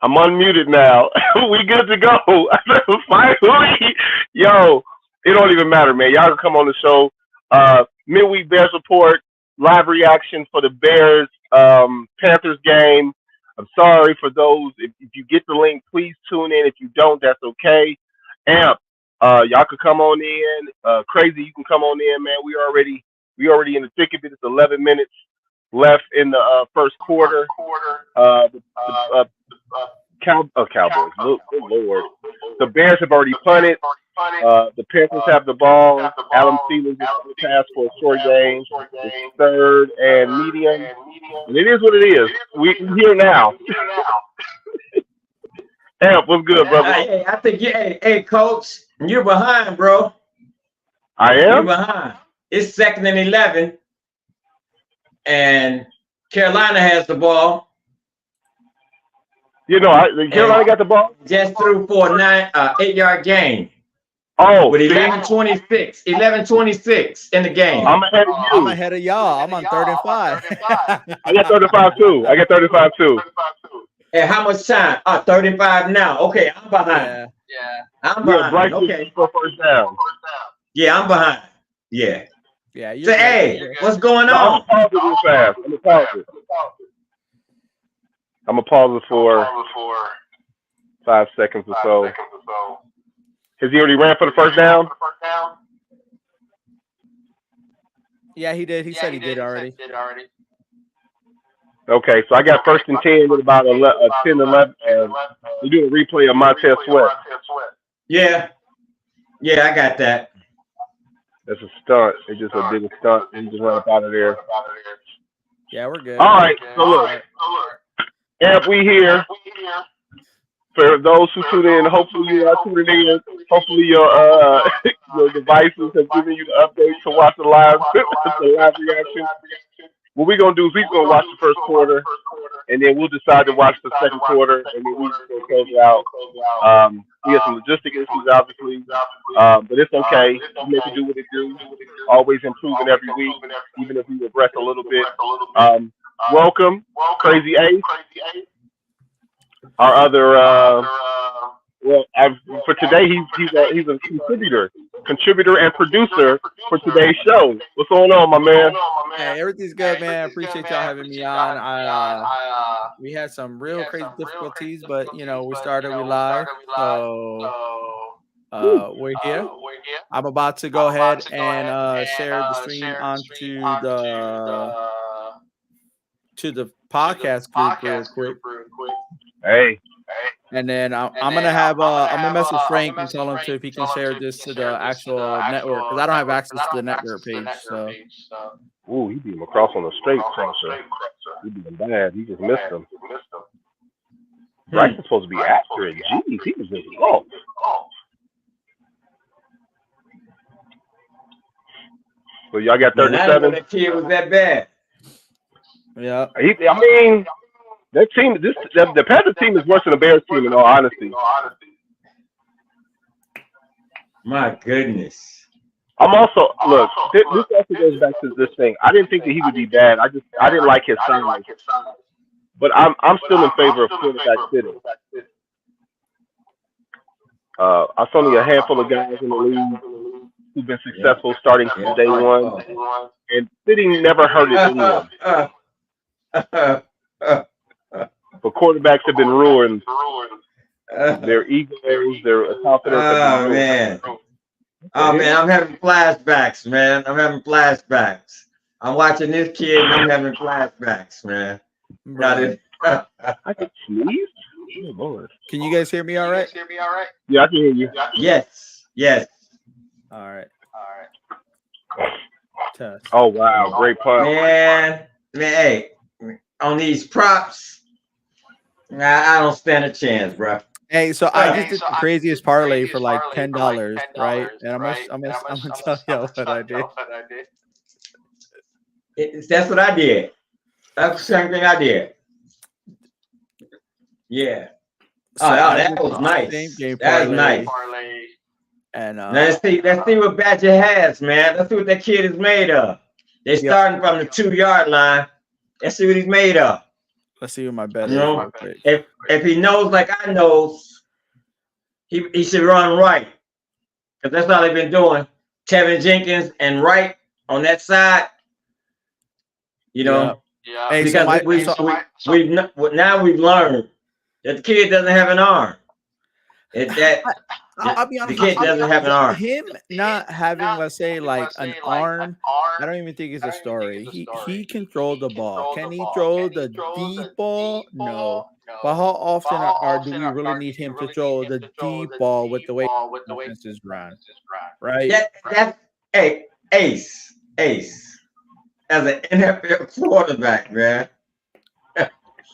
I'm unmuted now. We good to go. Finally, yo, it don't even matter, man. Y'all can come on the show. Midweek Bears Report, live reaction for the Bears Panthers game. I'm sorry for those. If you get the link, please tune in. If you don't, that's okay. Amp, y'all could come on in. Crazy, you can come on in, man. We already in the thick of it. It's 11 minutes left in the first quarter. Cowboys. Good Lord. The Bears have already punted. The Panthers have the ball. Adam Thielen just passed for a short game. It's third and medium. And it is what it is. We're here now. Amp, what's good, brother? Hey, I think hey, coach, you're behind, bro. I am? You're behind. It's 2nd and 11. And Carolina has the ball. You know, Carolina got the ball. Just threw for a 8-yard gain. Oh, with 11:26 in the game. I'm ahead of you. I'm ahead of y'all. I'm on 3rd and 5. I got 35 too. And how much time? 35 now. Okay, I'm behind. Yeah. I'm behind. Okay. For first down. Yeah, I'm behind. Yeah. Yeah. So, hey, what's going on? I'm gonna pause it real fast. I'm gonna pause it for 5 seconds or so. Has he already ran for the first down? Yeah, he did. He said he did already. Okay, so I got 1st and 10 with about 10-11, and we're doing a replay of Montez Sweat. Yeah, I got that. That's a stunt. It's just a big stunt. And just run up out of there. Yeah, we're good. All right, so look. Amp, we here. For those who tune in, hopefully you are tuning in. Hopefully your devices have given you the update to watch the live reaction. What we're gonna do is we're gonna watch the first quarter, and then we'll decide to watch the second quarter, and then we're just gonna close it out. We have some logistic issues, obviously, but it's okay. We make it do what it do. Always improving every week, even if we regress a little bit. Welcome, Crazy Ace. Our other, for today, he's a contributor and producer for today's show. What's going on, my man? Hey, everything's good, man. I appreciate y'all having me on. We had some real crazy difficulties, but we started. We live, so we're here. I'm about to go ahead and share the stream onto the podcast group real quick. Hey. And then I'm gonna mess with Frank and tell him if he can share this to the actual network, because I don't have access to the network page. So. Ooh, he beat him across on the straight crosser. He beat him bad. He just missed him. Bryce is supposed to be accurate. Jeez, he was just off. So y'all got 37. That kid was that bad. Yeah. I mean, that team, the Panthers team is worse than the Bears team, in all honesty. My goodness. I'm also this also goes back to this thing. I didn't think that he would be bad. I didn't like his size, but I'm still in favor of quarterback sitting. I've only a handful of guys in the league who've been successful starting from day one, and sitting never hurted anyone. But quarterbacks have been ruined. Their egos, their confidence. Oh man! I'm having flashbacks, man. I'm watching this kid, and I'm having flashbacks, man. I can sneeze. Oh, Lord. Can you guys hear me all right? Yeah, I can hear you. Yes. All right. Test. Oh wow, great punt. Man, hey, on these props. I don't stand a chance, bro. Hey, so I just did the craziest parlay for like $10, right? And I'm gonna tell you what I did. That's what I did. That's the same thing I did. Yeah. So that was nice. That was nice. And let's see what Badger has, man. Let's see what that kid is made of. They're starting from the 2-yard line. Let's see what he's made of. Let's see what my bet You is. know, Real quick. if he knows like I knows, he should run right, because that's all they've been doing. Tevin Jenkins and Wright on that side. You know, Hey, because now we've learned that the kid doesn't have an arm. I'll be honest. The kid doesn't have an arm. Him not having, let's say, like an arm, I don't even think it's a story. He controlled the ball. Can he throw the deep ball? No. But how often do we really need him to throw the deep ball with the way offenses run? Right? Hey, Ace. As an NFL quarterback, man,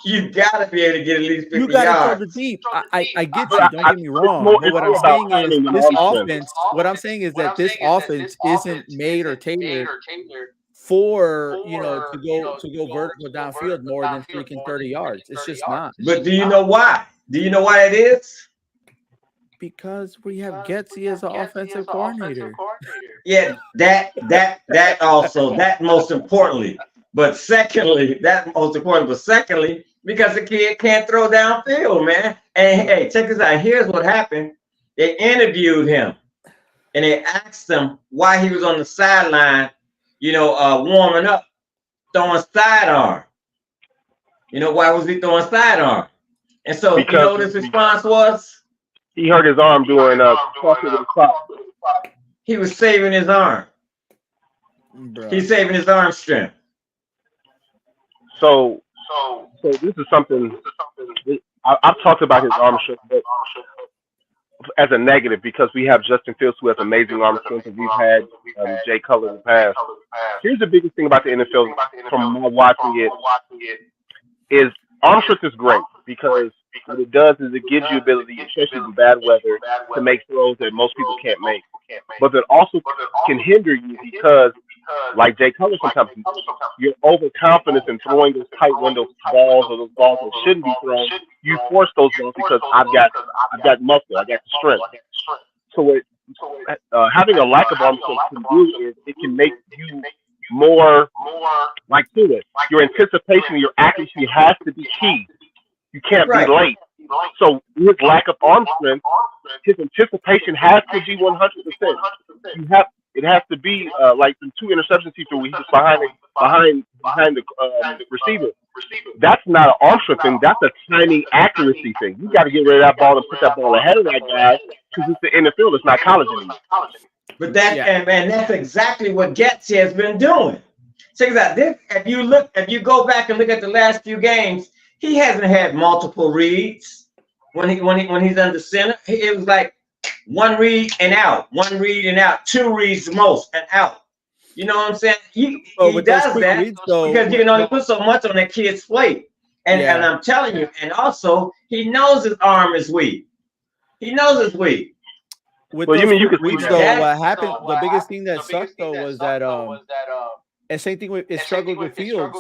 you gotta be able to get at least 50 yards. You gotta throw the deep. I get you. Don't get me wrong. But what I'm saying is this offense. What I'm saying is that this offense isn't made or tailored for to go vertical downfield more than freaking 30 yards. It's just not. But do you know why? Do you know why it is? Because we have Getsy as an offensive coordinator. Yeah, that also, that most importantly. But secondly, because the kid can't throw downfield, man. And hey, check this out. Here's what happened. They interviewed him and they asked him why he was on the sideline, warming up, throwing sidearm. Why was he throwing sidearm? And so, you know what his response was? He hurt his arm doing crossing with the clock. He was saving his arm. Bro. He's saving his arm strength. So this is something I've talked about his arm strength as a negative, because we have Justin Fields, who has amazing arm strength, and we've had Jay Cutler in the past. Here's the biggest thing about the NFL from my watching it is arm strength is great, because what it does is it gives you ability, especially in bad weather, to make throws that most people can't make. But it also can hinder you because, like Jay Cutler, sometimes you're overconfident in throwing those tight window balls, or those balls that shouldn't be thrown. You force those balls because I've got muscle, I got the strength. So having a lack of arm strength can do is it can make you more like to it. Your anticipation, your accuracy has to be key. You can't be late. So with lack of arm strength, his anticipation has to be 100%. It has to be like the 2 interceptions he threw. He was behind the receiver. That's not an arm strength thing. That's a tiny accuracy thing. You got to get rid of that ball and put that ball ahead of that guy, because it's the NFL. It's not college anymore. But that's exactly what Getsy has been doing. Check this out. If you go back and look at the last few games, he hasn't had multiple reads when he's under center. It was like one read and out, 2 reads most and out. You know what I'm saying? He does that reads, because you can only put so much on that kid's plate. And I'm telling you, and also he knows his arm is weak. He knows it's weak. With what happened? The biggest thing that sucked though was that and same thing with it struggled with Fields.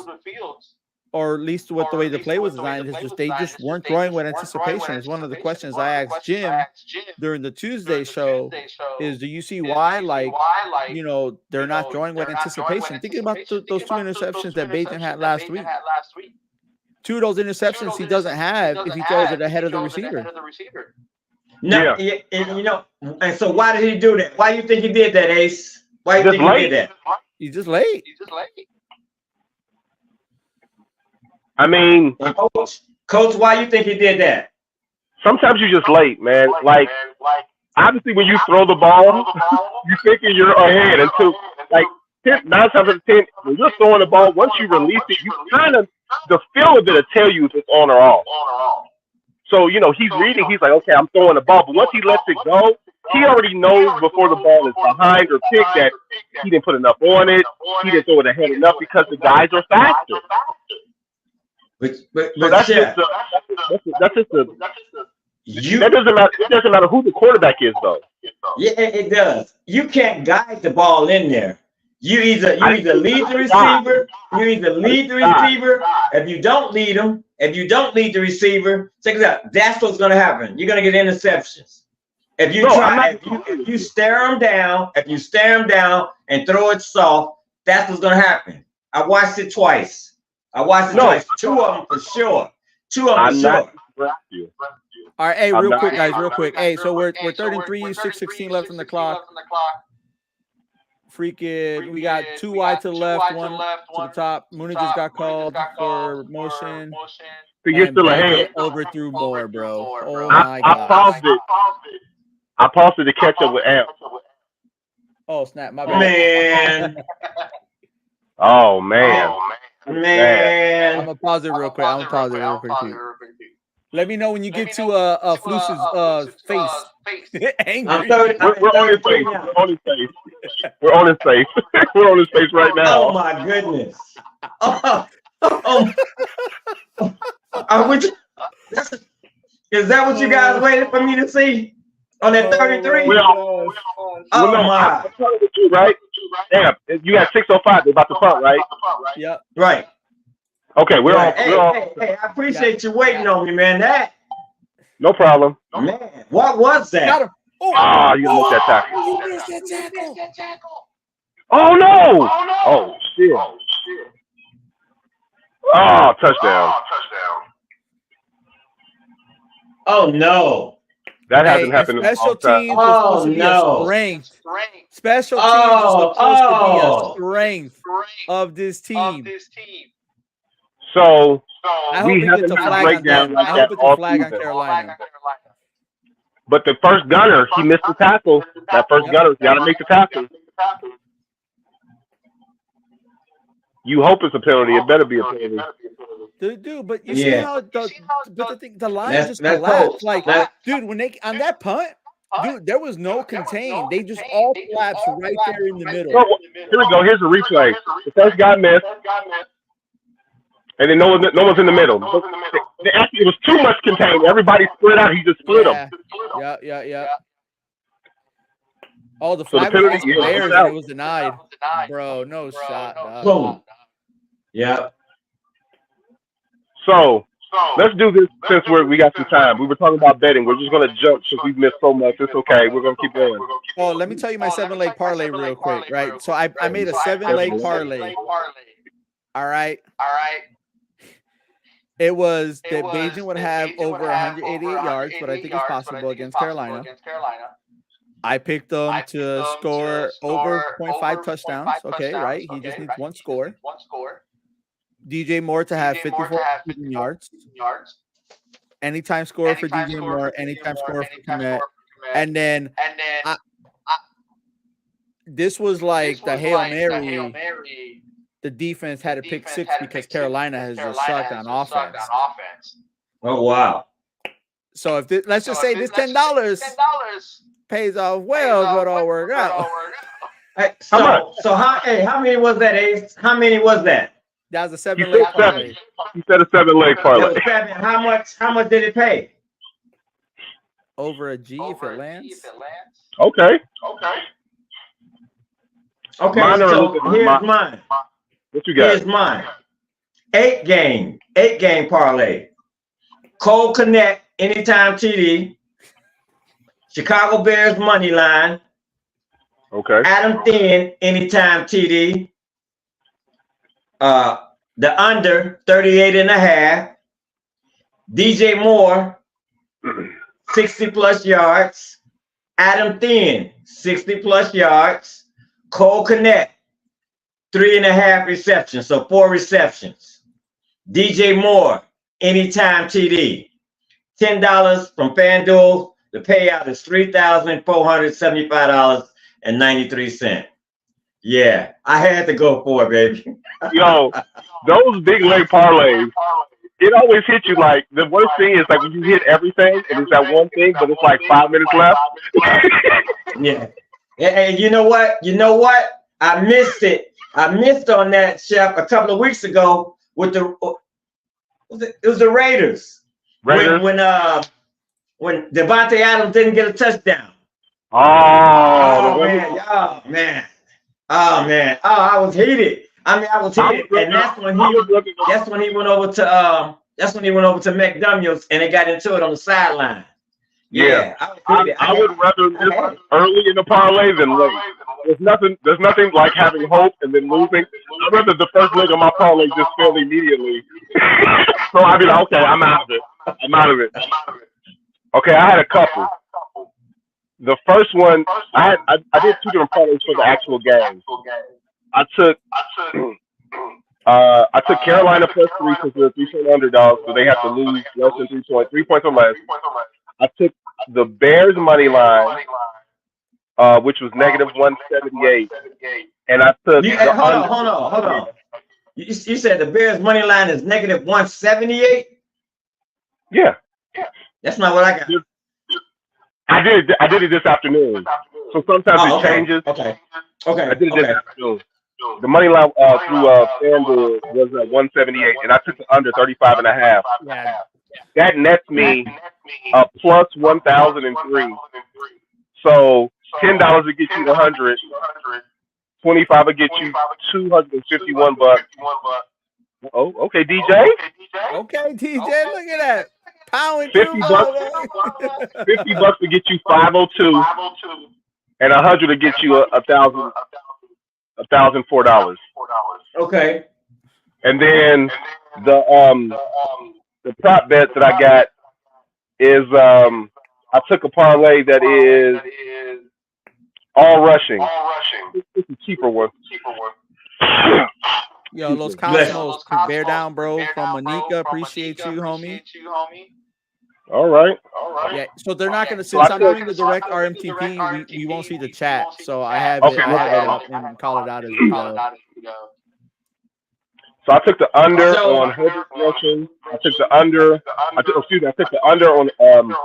Or at least with the way the play was designed, is just they just weren't throwing with anticipation. It's one of the questions I asked Jim during the Tuesday show is, do you see why, they're not throwing with anticipation? Thinking about those 2 interceptions that Bateman had last week. 2 of those interceptions he doesn't have if he throws it ahead of the receiver. No, and so why did he do that? Why do you think he did that, Ace? Why do you think he did that? He's just late. I mean, Coach, why you think he did that? Sometimes you're just late, man. Like, obviously, when you throw the ball, you're thinking you're ahead. Until, 9 times out of 10, when you're throwing the ball, once you release it, you kind of, the feel of it will tell you if it's on or off. So, he's reading. He's like, okay, I'm throwing the ball. But once he lets it go, he already knows before the ball is behind or picked that he didn't put enough on it. He didn't throw it ahead enough because the guys are faster. But that's just that doesn't matter. It doesn't matter who the quarterback is, though. Yeah, it does. You can't guide the ball in there. You either lead the receiver. If you don't lead the receiver, check this out. That's what's going to happen. You're going to get interceptions. If you stare them down, and throw it soft, that's what's going to happen. I watched it twice. I watched the twice. 2 of them for sure. 2 of them for sure. All right, hey, real quick, guys, real quick. Hey, so we're 33, 6:16 left on the clock. Freaking, we got 2 wide to the left, 1 to the top. Muna just got called for motion. So you're still ahead. Overthrew more, bro. Oh my god. I paused it. I paused it to catch up with Amp. Oh snap, my bad. Man. Oh man. Man. I'm gonna pause it real quick. I'm gonna pause it real quick too. Let me know when you get to Flus's face. Angry. We're on his face. We're on his face. We're on his face. We're on his face right now. Oh my goodness. Is that what you guys waited for me to see on that 33? Oh my. I'm telling you, right? Damn, you got 6:05. They're about to punt, right? Yep. Right. Okay, we're on. Hey, I appreciate you waiting on me, man. No problem. Man, what was that? Oh, you missed that tackle. You missed that tackle. Oh no! Oh shit! Oh, touchdown! Oh no! That hasn't happened in a special long time. teams was supposed to be a strength. Special teams was supposed to be a strength of this team. So I hope it gets a flag on them. I hope it's a flag on Carolina. But the first gunner, he missed the tackle. That first gunner, got to make the tackle. You hope it's a penalty. It better be a penalty. Dude, but you see how the line just collapsed. Like, dude, when they on that punt, dude, there was no contain. They just all collapsed right there in the middle. Here we go. Here's a replay. The first guy missed, and then no one's in the middle. Actually, it was too much contain. Everybody split out. He just split them. Yeah. Oh, the flag was against the Bears, and it was denied. Bro, no shot. Boom. Yeah. So let's do this since we got some time. We were talking about betting. We're just gonna jump since we've missed so much. It's okay. We're gonna keep going. Oh, let me tell you my 7-leg parlay real quick, right? So I made a 7-leg parlay. All right. It was that Beijing would have over 188 yards, but I think it's possible against Carolina. I picked them to score over 0.5 touchdowns. Okay, right? He just needs 1 score. DJ Moore to have 54 yards. Anytime score for DJ Moore. Anytime score for Komet. And then this was like the Hail Mary. The defense had to pick 6 because Carolina has just sucked on offense. Oh wow! So if let's just say this $10 pays off well, it all work out. So how many was that, Ace? How many was that? That was a 7-leg parlay. You said a 7-leg parlay. How much did it pay? Over a G if it lands. Okay. So here's mine. What you got? Here's mine. 8 game parlay. Cole Connect anytime TD. Chicago Bears money line. Okay. Adam Thin anytime TD. The under 38.5. DJ Moore 60+ yards. Adam Thin 60+ yards. Cole Connect 3.5 receptions, so 4 receptions. DJ Moore anytime TD. $10 from FanDuel. The payout is $3,475.93. Yeah, I had to go for it, baby. Yo, those big leg parlays, it always hits you like the worst thing is like when you hit everything and it's that one thing, but it's like 5 minutes left. Yeah. And you know what? I missed it. I missed on that, Chef, a couple of weeks ago with it was the Raiders. When Devontae Adams didn't get a touchdown. Oh man. Oh, I was heated. I was heated, and that's when he went over to McDaniels, and they got into it on the sideline. Yeah, I would rather miss early in the parlay than late. There's nothing like having hope and then losing. I'd rather the first leg of my parlay just fail immediately. So I'd be like, okay, I'm out of it. Okay, I had a couple. The first one, I did 2 different parlays for the actual game. I took Carolina plus 3 because they're 3-point underdogs, so they have to lose less than 3 points or less. I took the Bears money line, which was negative 178, and I took. Hold on. You said the Bears money line is negative 178. Yeah, that's not what I got. I did it this afternoon, so sometimes it changes. Okay. I did it this afternoon. The money line through FanDuel was at 178, and I took the under 35.5. Yeah. That nets me plus 1,003. So $10 would get you 100. 25 would get you 251 bucks. Oh, okay, DJ. Okay, DJ, look at that. Pound 50 bucks. 50 bucks to get you 502, and 100 to get you $1,004. Okay. And then the prop bet that I got is I took a parlay that is all rushing. It's a cheaper one. Yo, Los Cosmos, bear down, bro. From Monica, appreciate you, homie. All right. Yeah, so they're not gonna, since I'm doing the direct RMTP, we won't see the chat. So I have it up and call it out as we go. So I took the under on Herbert rushing. I took the under. I took the under on Herbert.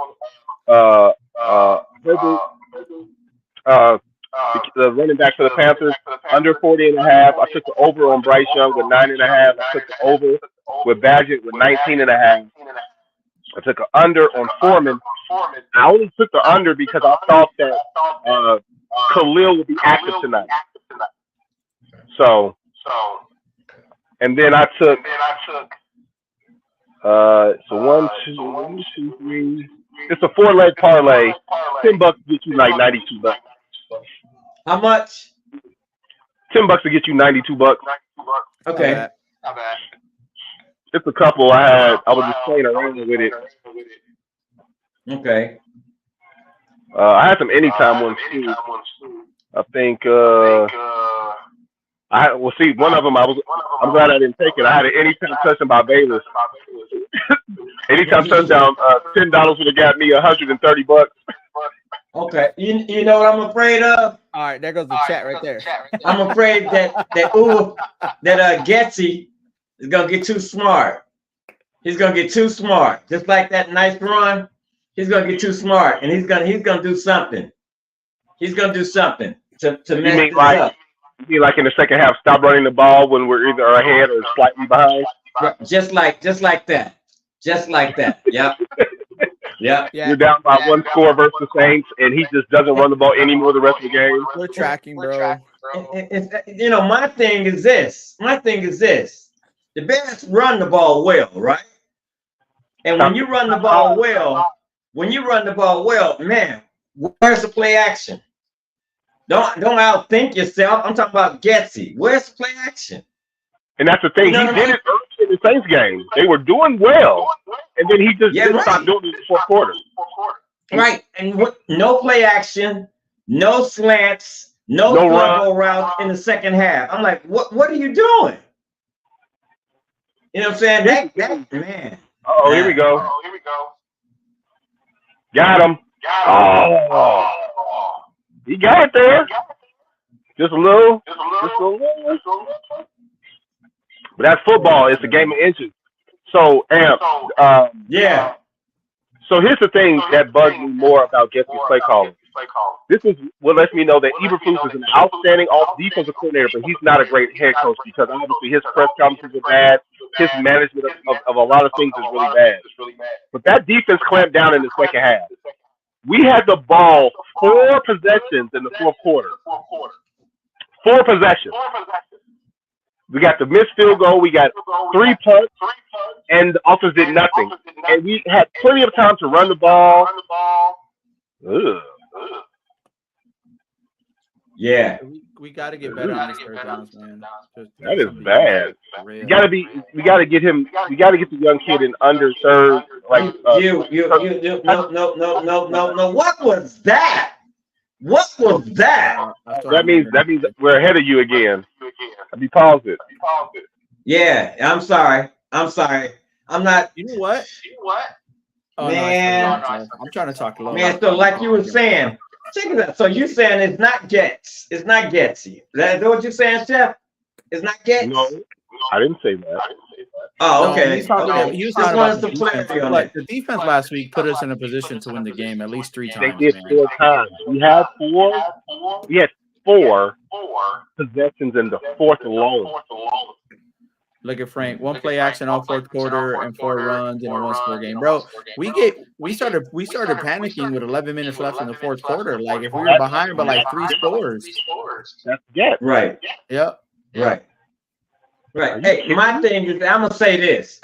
The running back for the Panthers, under 40.5. I took the over on Bryce Young with 9.5. I took the over with Badgett with 19.5. I took an under on Foreman. I only took the under because I thought that Khalil would be active tonight. So, and then I took so 1, 2, 3. It's a 4-leg parlay. $10 to get you like $92. How much? $10 to get you $92. Okay. It's a couple I was just playing around with it. Okay. I had some anytime ones too. I think see, one of them I'm glad I didn't take it. I had an anytime touchdown by Bayless. Anytime touchdown, $10 would have got me $130. Okay. You know what I'm afraid of? All right, there goes the chat right there. I'm afraid that Getsy is gonna get too smart. He's gonna get too smart. Just like that nice run, he's gonna get too smart, and he's gonna do something. He's gonna do something to mess this up. You mean like in the second half, stop running the ball when we're either ahead or slightly behind? Just like that. Yep. Yeah. You're down by 1 score versus the Saints, and he just doesn't run the ball anymore the rest of the game. We're tracking, bro. My thing is this. The Bears run the ball well, right? And when you run the ball well, man, where's the play action? Don't outthink yourself. I'm talking about Getsy. Where's the play action? And that's the thing. He did it early in the Saints game. They were doing well, and then he just didn't stop doing it in the fourth quarter. Right. And no play action, no slants, no go routes in the second half. I'm like, what are you doing? You know what I'm saying? That man. Oh, here we go. Got him. Oh, he got it there. Just a little. But that's football. It's a game of inches. So, Amp, yeah. So here's the thing that bugs me more about Getsy's play calling. This is what lets me know that Eberflus is an outstanding defensive coordinator, but he's not a great head coach because obviously his press conferences are bad. His management of a lot of things is really bad. But that defense clamped down in the second half. We had the ball 4 possessions in the fourth quarter. 4 possessions. We got the missed field goal. We got 3 punts, and the offense did nothing. And we had plenty of time to run the ball. Ugh. Yeah. We got to get better on these third downs, man. That is bad. We got to get him. We got to get the young kid in under third. Like no. What was that? What was that? That means we're ahead of you again. Let me pause it. Yeah, I'm sorry. I'm not. You know what? Oh, man, no, I'm trying to talk low. Man, so like you were saying, check it out. So you're saying it's not Gets. It's not Getsy. Is that what you're saying, Chef? It's not Gets? No, I didn't say that. Oh, okay. He was talking about the defense. But the defense last week put us in a position to win the game at least 3 times. They did 4 times. We had 4. We had 4 possessions in the 4th alone. Look at Frank. 1 play action all 4th quarter and 4 runs in a 1-score game, bro. We started panicking with 11 minutes left in the 4th quarter. Like if we were behind by like 3 scores. That's Get. Right. Yep. Right. Hey, my thing is, I'm gonna say this.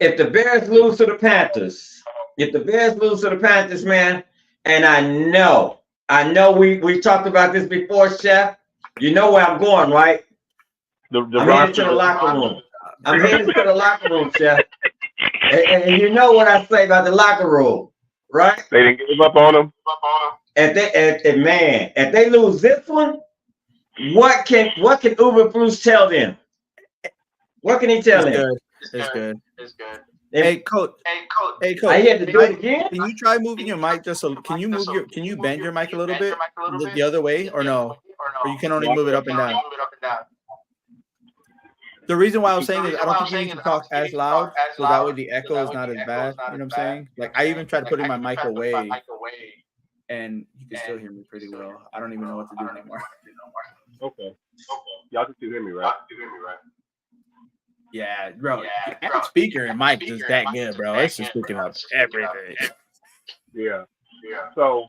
If the Bears lose to the Panthers, man, and I know we talked about this before, Chef. You know where I'm going, right? I'm headed to the locker room. Chef. And you know what I say about the locker room, right? They didn't give up on them. If they lose this one, what can Uber Bruce tell them? What can he tell them? It's good. Hey, coach. I had to do it again. Can you try moving your mic just can you bend your mic a little bit the other way or no? Or you can only move it up and down? The reason why I was saying is I don't think you need to talk as loud, so that way the echo is not as bad. You know what I'm saying? Like I even tried putting my mic away, and you can still hear me pretty well. I don't even know what to do anymore. Okay. Y'all can still hear me, right? Yeah, bro. That speaker and mic is that good, bro. It's just picking up everything. Yeah. So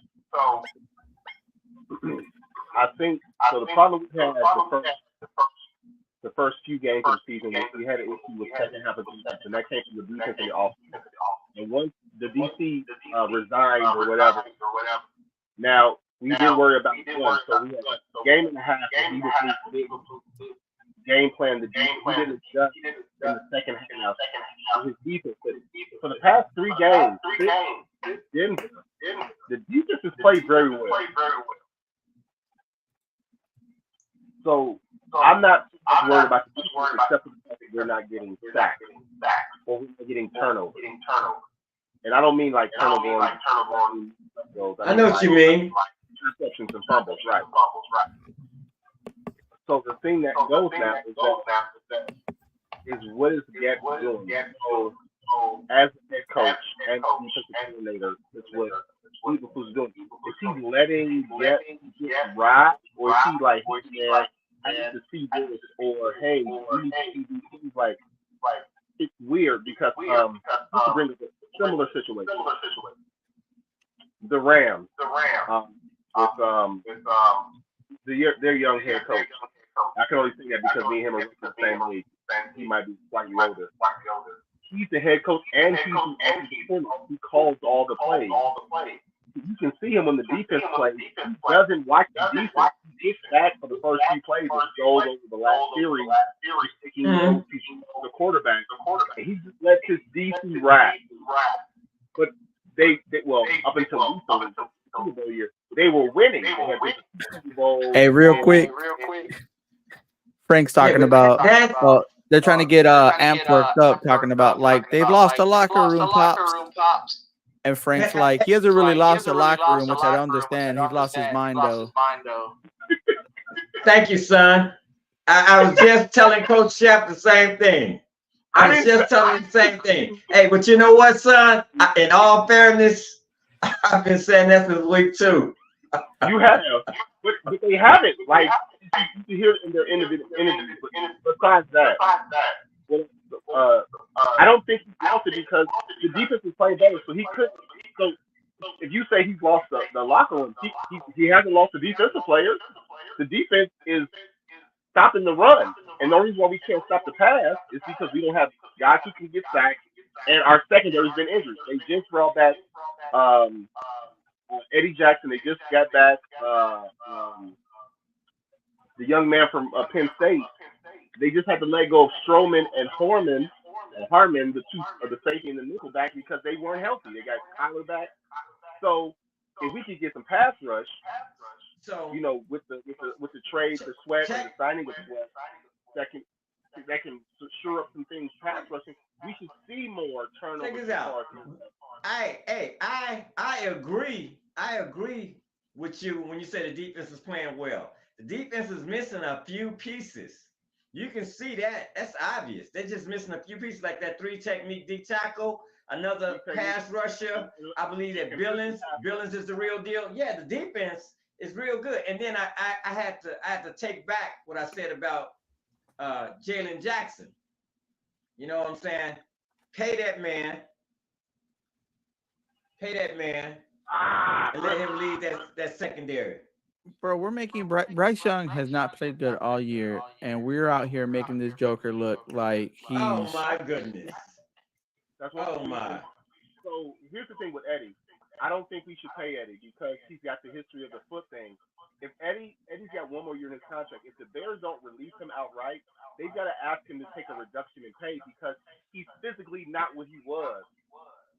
I think so. The problem we had the first few games of the season was we had an issue with second half of defense, and that came from the defense and the offense. And once the DC resigned or whatever, now we didn't worry about one. So we had a game and a half that we didn't game plan. We didn't adjust in the second half of his defense. But for the past 3 games, Denver, the defense has played very well. So I'm not worried about the defense except for the fact that we're not getting sacked or we're not getting turnovers. And I don't mean like turnover. I know what you mean. Interceptions and fumbles, right? So the thing that goes now is what is Get doing? So as a head coach and defensive coordinator, that's what Eagles doing. Is he letting Get ride, or is he like, yeah, I need to see this, or hey, we need to see these things? Like it's weird because just to bring a similar situation. The Rams, their young head coach. I can only say that because me and him are in the same league. He might be slightly older. He's the head coach and he's the offensive. He calls all the plays. You can see him when the defense plays. He doesn't watch the defense. He gets back for the first few plays and goes over the last series. He's taking the quarterback. And he just lets his DC ride. But they up until Super Bowl year, they were winning. They had Super Bowl. Hey, real quick. Frank's talking about they're trying to get Amp worked up, talking about like they've lost a locker room, Pops. And Frank's like, he hasn't really lost a locker room, which I don't understand. He's lost his mind though. Thank you, son. I was just telling Coach Shep the same thing. Hey, but you know what, son? In all fairness, I've been saying that since week 2. You have, but they haven't. Like you hear it in their individual interviews. But besides that, I don't think he lost it because the defense is playing better. So he couldn't. So if you say he's lost the locker room, he hasn't lost the defensive players. The defense is stopping the run, and the only reason why we can't stop the pass is because we don't have guys who can get sacked, and our secondary's been injured. They just brought back Eddie Jackson. They just got back the young man from Penn State. They just had to let go of Stroman and Harmon, the two of the safety and the nickel back because they weren't healthy. They got Kyler back. So if we could get some pass rush, So with the trade for Sweat and the signing with Sweat, that can shore up some things pass rushing. We should see more turnovers. check this out. I agree. I agree with you when you say the defense is playing well. The defense is missing a few pieces. You can see that. That's obvious. They're just missing a few pieces, like that 3-technique D tackle, another pass rusher. I believe that Billings is the real deal. Yeah, the defense is real good. And then I had to take back what I said about Jalen Jackson. You know what I'm saying? Pay that man, and let him lead that secondary. Bro, we're making Bryce Young has not played good all year, and we're out here making this Joker look like he's. Oh my goodness! That's what Oh my! So here's the thing with Eddie. I don't think we should pay Eddie because he's got the history of the foot thing. If Eddie's got one more year in his contract, if the Bears don't release him outright, they've got to ask him to take a reduction in pay because he's physically not what he was.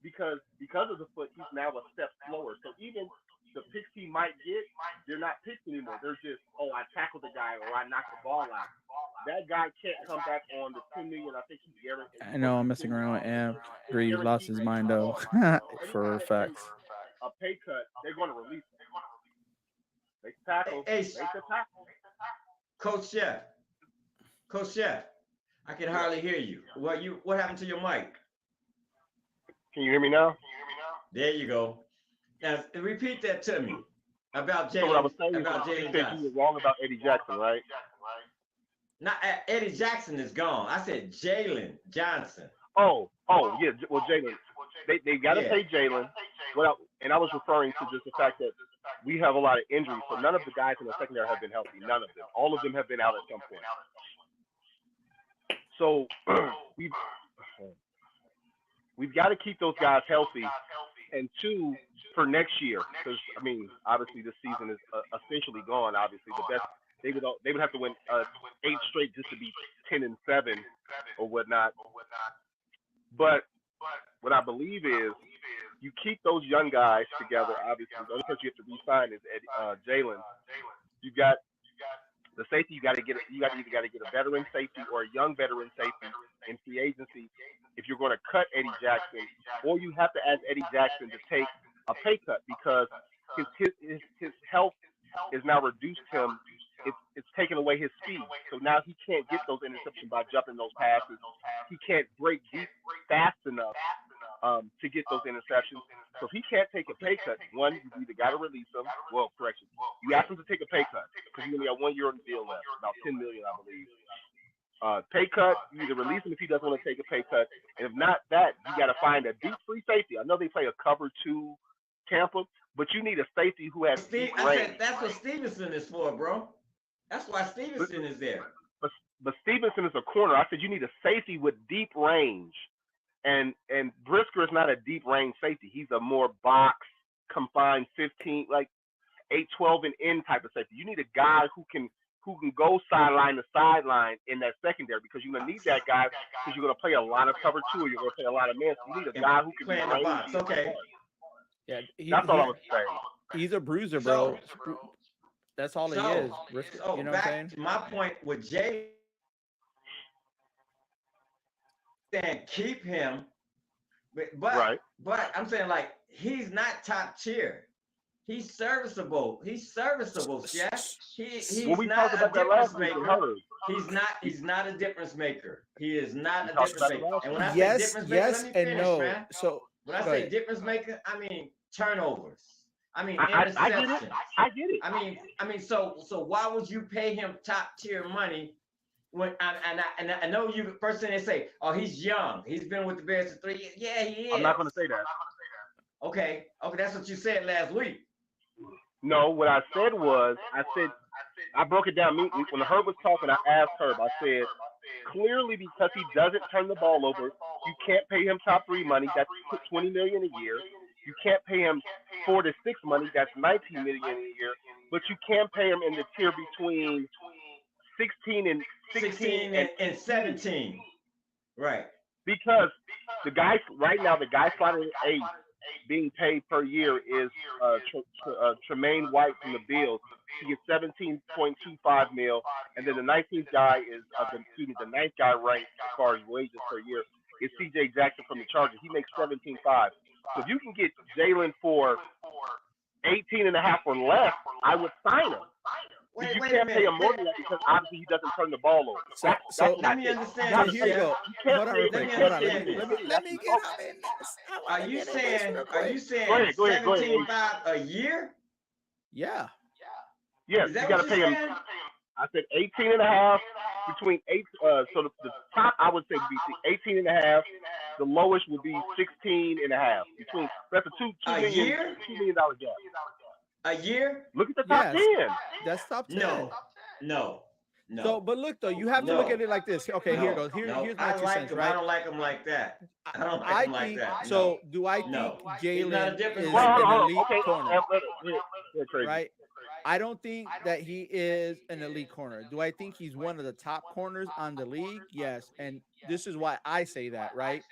Because of the foot, he's now a step slower. So even the picks he might get, they're not picks anymore. They're just, oh, I tackled the guy or I knocked the ball out. That guy can't come back on the $10 million. I think he's guaranteed. I know I'm messing around with Amp. Greed lost his mind though, for facts. A pay cut, they're going to release him. Make the tackle. Hey, make the tackle. Coach Chef, I can hardly hear you. What happened to your mic? Can you hear me now? There you go. Now repeat that to me about Jalen. So what I was saying about is, Jalen you were wrong about Eddie Jackson, right? Not Eddie Jackson is gone. I said Jalen Johnson. Oh, yeah. Well, Jalen, they got to pay Jalen. And I was referring to just the fact that we have a lot of injuries. So none of the guys in the secondary have been healthy. None of them. All of them have been out at some point. So we've got to keep those guys healthy. And two, for next year, because I mean, obviously this season is essentially gone. Obviously, the best they would have to win 8 straight just to be 10-7 or whatnot. But what I believe is you keep those young guys together. Obviously, the only person you have to re-sign is Jalen. You got the safety. You either got to get a veteran safety or a young veteran safety in free agency if you're going to cut Eddie Jackson, or you have to ask Eddie Jackson to take a pay cut because his health is now reduced him. It's taken away his speed. So now he can't get those interceptions by jumping those passes. He can't break deep fast enough to get those interceptions. So if he can't take a pay cut, one, you either got to release him. Well, correction. You ask him to take a pay cut because you only got 1 year on the deal left, about $10 million, I believe. Pay cut, you either release him if he doesn't want to take a pay cut. And if not that, you got to find a deep free safety. I know they play a cover 2 Tampa, but you need a safety who has deep range. That's what Stevenson is for, bro. That's why Stevenson is there. But Stevenson is a corner. I said you need a safety with deep range. And Brisker is not a deep range safety. He's a more box, confined 15, like 8-12 and in type of safety. You need a guy who can go sideline to sideline in that secondary because you're gonna need that guy because you're gonna play a lot of cover 2 or you're gonna play a lot of men. So you need a guy who can play in the box. Okay. Yeah, that's all I was saying. He's a bruiser, bro. That's all he is. You know what I'm saying? My point with Jay, saying keep him, but I'm saying like he's not top tier. He's serviceable. Yes. He's not a difference maker. He's not a difference maker. He is not a difference maker. And when I say difference maker, let me finish, man. So when I say difference maker, I mean turnovers. I mean interceptions. I get it. I mean, so why would you pay him top tier money when I know you first thing they say, oh, he's young. He's been with the Bears for 3 years. Yeah, he is. I'm not gonna say that. Okay, that's what you said last week. No, what I said was, I broke it down. When Herb was talking, I asked Herb, I said, clearly because he doesn't turn the ball over, you can't pay him top 3 money. That's $20 million a year. You can't pay him 4 to 6 money. That's 19 million a year. But you can pay him in the tier between 16 and 17. Right. Because the guy right now, the guy slotted 8 being paid per year is Tremaine White from the Bills. He gets 17.25 mil, and then the 19th guy is the 9th guy ranked as far as wages per year is C.J. Jackson from the Chargers. He makes 17.5. So if you can get Jalen for 18.5 or less, I would sign him. Wait you a can't pay minute. him more than that because obviously he doesn't turn the ball over. So let me understand. So here you go. Hold on real quick. Hold on. Let me get him in this. Are you saying Go ahead. 17.5 a year? Yeah. Yes, you got to pay him. I said 18.5 between 8. So the top I would say would be 18.5. The lowest would be 16.5. Between that's a $2 million gap. A year? Look at the top 10. That's top 10. No. So, but look though, you have to look at it like this. Okay, here goes. Here's my 2 cents. Right? I don't like him like that. I don't like him like that. So, do I think Jalen is an elite corner? Right. I don't think that he is an elite corner. Do I think he's one of the top corners on the league? Yes. And this is why I say that, right?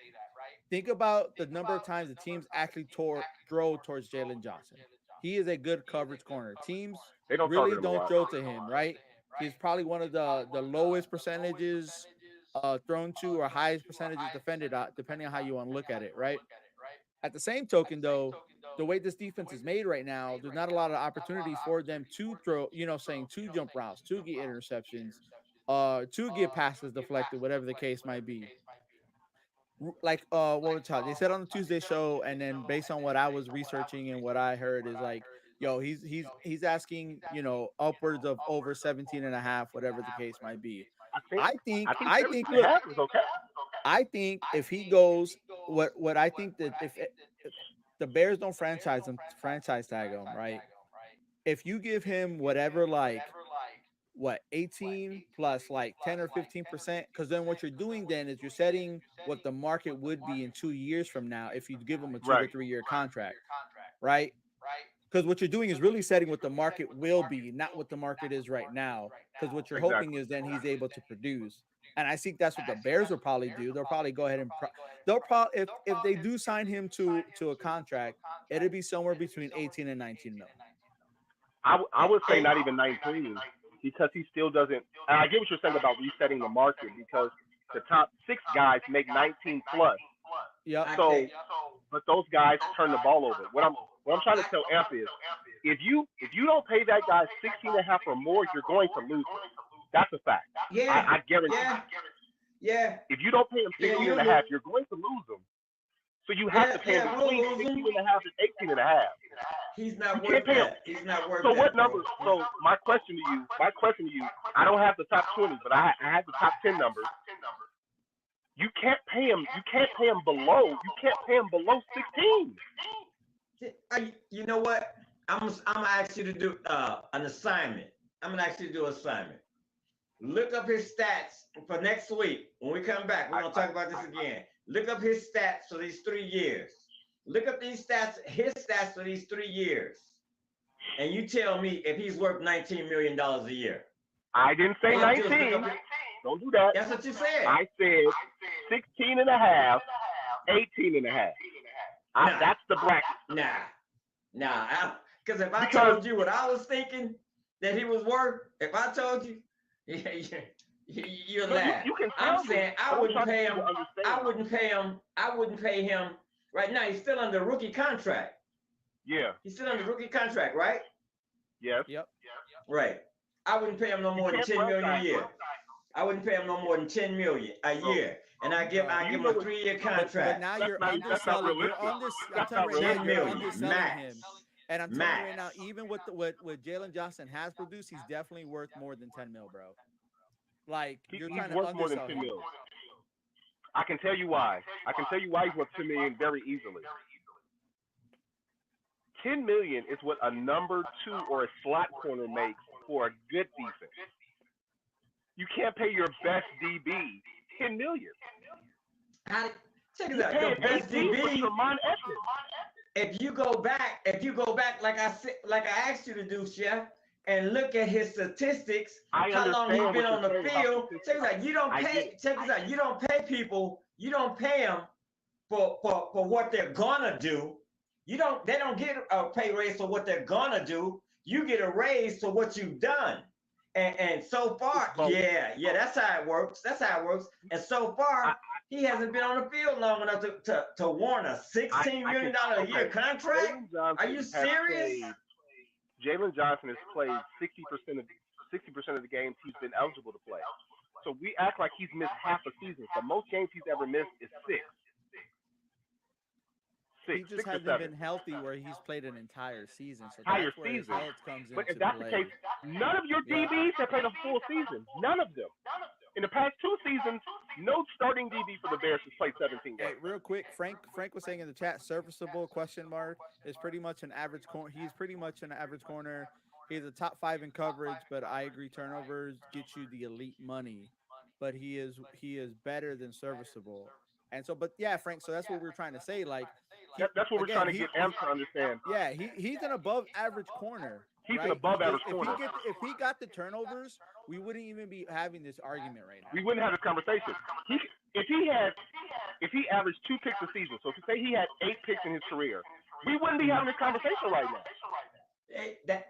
Think about the number of times the teams actually throw towards Jalen Johnson. He is a good coverage corner. Teams really don't throw to him, right? He's probably one of the lowest percentages thrown to or highest percentages defended, depending on how you want to look at it, right? At the same token, though, the way this defense is made right now, there's not a lot of opportunities for them to throw, to jump routes, to get interceptions, to get passes deflected, whatever the case might be. Like what we talking? They said on the Tuesday show, and then based on what I was researching and what I heard is like, yo, he's asking, upwards of over 17.5, whatever the case might be. I think if he goes, what I think that if the Bears don't franchise tag him, right? If you give him whatever, like 18 plus like 10 or 15%, because then what you're doing then is you're setting what the market would be in 2 years from now if you give him a 2 or 3 year contract, right? Because what you're doing is really setting what the market will be, not what the market is right now. Because what you're hoping is then he's able to produce. And I think that's what the Bears will probably do. They'll probably go ahead and if they do sign him to a contract, it'll be somewhere between 18 and 19 million. I would say not even 19 because he still doesn't. And I get what you're saying about resetting the market because the top 6 guys make 19 plus. Yeah. So, but those guys turn the ball over. What I'm trying to tell Amp is, if you don't pay that guy 16.5 or more, you're going to lose him. That's a fact. Yeah. I guarantee. Yeah. If you don't pay him 16.5, you're going to lose him. So you have to pay him between 16.5 and 18.5. He's not worth that. He's not worth that. So what numbers? So my question to you, I don't have the top 20, but I have the top 10 numbers. You can't pay him. You can't pay him below 16. You know what? I'm gonna ask you to do an assignment. I'm gonna ask you to do an assignment. Look up his stats for next week. When we come back, we're gonna talk about this again. Look up his stats for these 3 years. Look up his stats for these 3 years. And you tell me if he's worth $19 million a year. I didn't say 19. Don't do that. That's what you said. I said 16.5, 18.5. That's the bracket. Nah. Because if I told you what I was thinking that he was worth, if I told you, you're laughing. I'm saying I wouldn't pay him. I wouldn't pay him right now. He's still under rookie contract. Yeah. He's still under rookie contract, right? Yes. Yep. Right. I wouldn't pay him no more than $10 million a year. I wouldn't pay him no more than $10 million a year, and I give him a 3-year contract. But now you're underselling. I'm telling you right now, you're underselling him. And I'm telling you right now, even with what Jalen Johnson has produced, he's definitely worth more than 10 mil, bro. Like you're trying to worth more than 10 mil. I can tell you why. He's worth 10 million very easily. 10 million is what a number 2 or a slot corner makes for a good defense. You can't pay your best DB 10 million. Check it out. Your best DB. if you go back, like I said, like I asked you to do, Chef, and look at his statistics, how long he's been on the field. Check this out. You don't pay. Check this out. You don't pay people. You don't pay them for what they're gonna do. They don't get a pay raise for what they're gonna do. You get a raise for what you've done. And so far, yeah, that's how it works. That's how it works. And so far, he hasn't been on the field long enough to warrant a $16 million a year contract. Are you serious? Jalen Johnson has played 60% of the games he's been eligible to play. So we act like he's missed half a season. The most games he's ever missed is 6. He just hasn't been healthy where he's played an entire season. So that's where his health comes into play. But if that's the case, none of your DBs have played a full season. None of them. In the past 2 seasons, no starting DB for the Bears has played 17 games. Hey, real quick, Frank was saying in the chat, serviceable ? Is pretty much an average corner. He's pretty much an average corner. He's a top 5 in coverage, but I agree, turnovers get you the elite money. But he is better than serviceable. And so, but yeah, Frank, so that's what we're trying to say. Like, that's what we're trying to get Amp to understand. Yeah, he's an above average corner. He's an above average corner. If he got the turnovers, we wouldn't even be having this argument right now. We wouldn't have this conversation. If he averaged 2 picks a season, so if say he had 8 picks in his career, we wouldn't be having this conversation right now.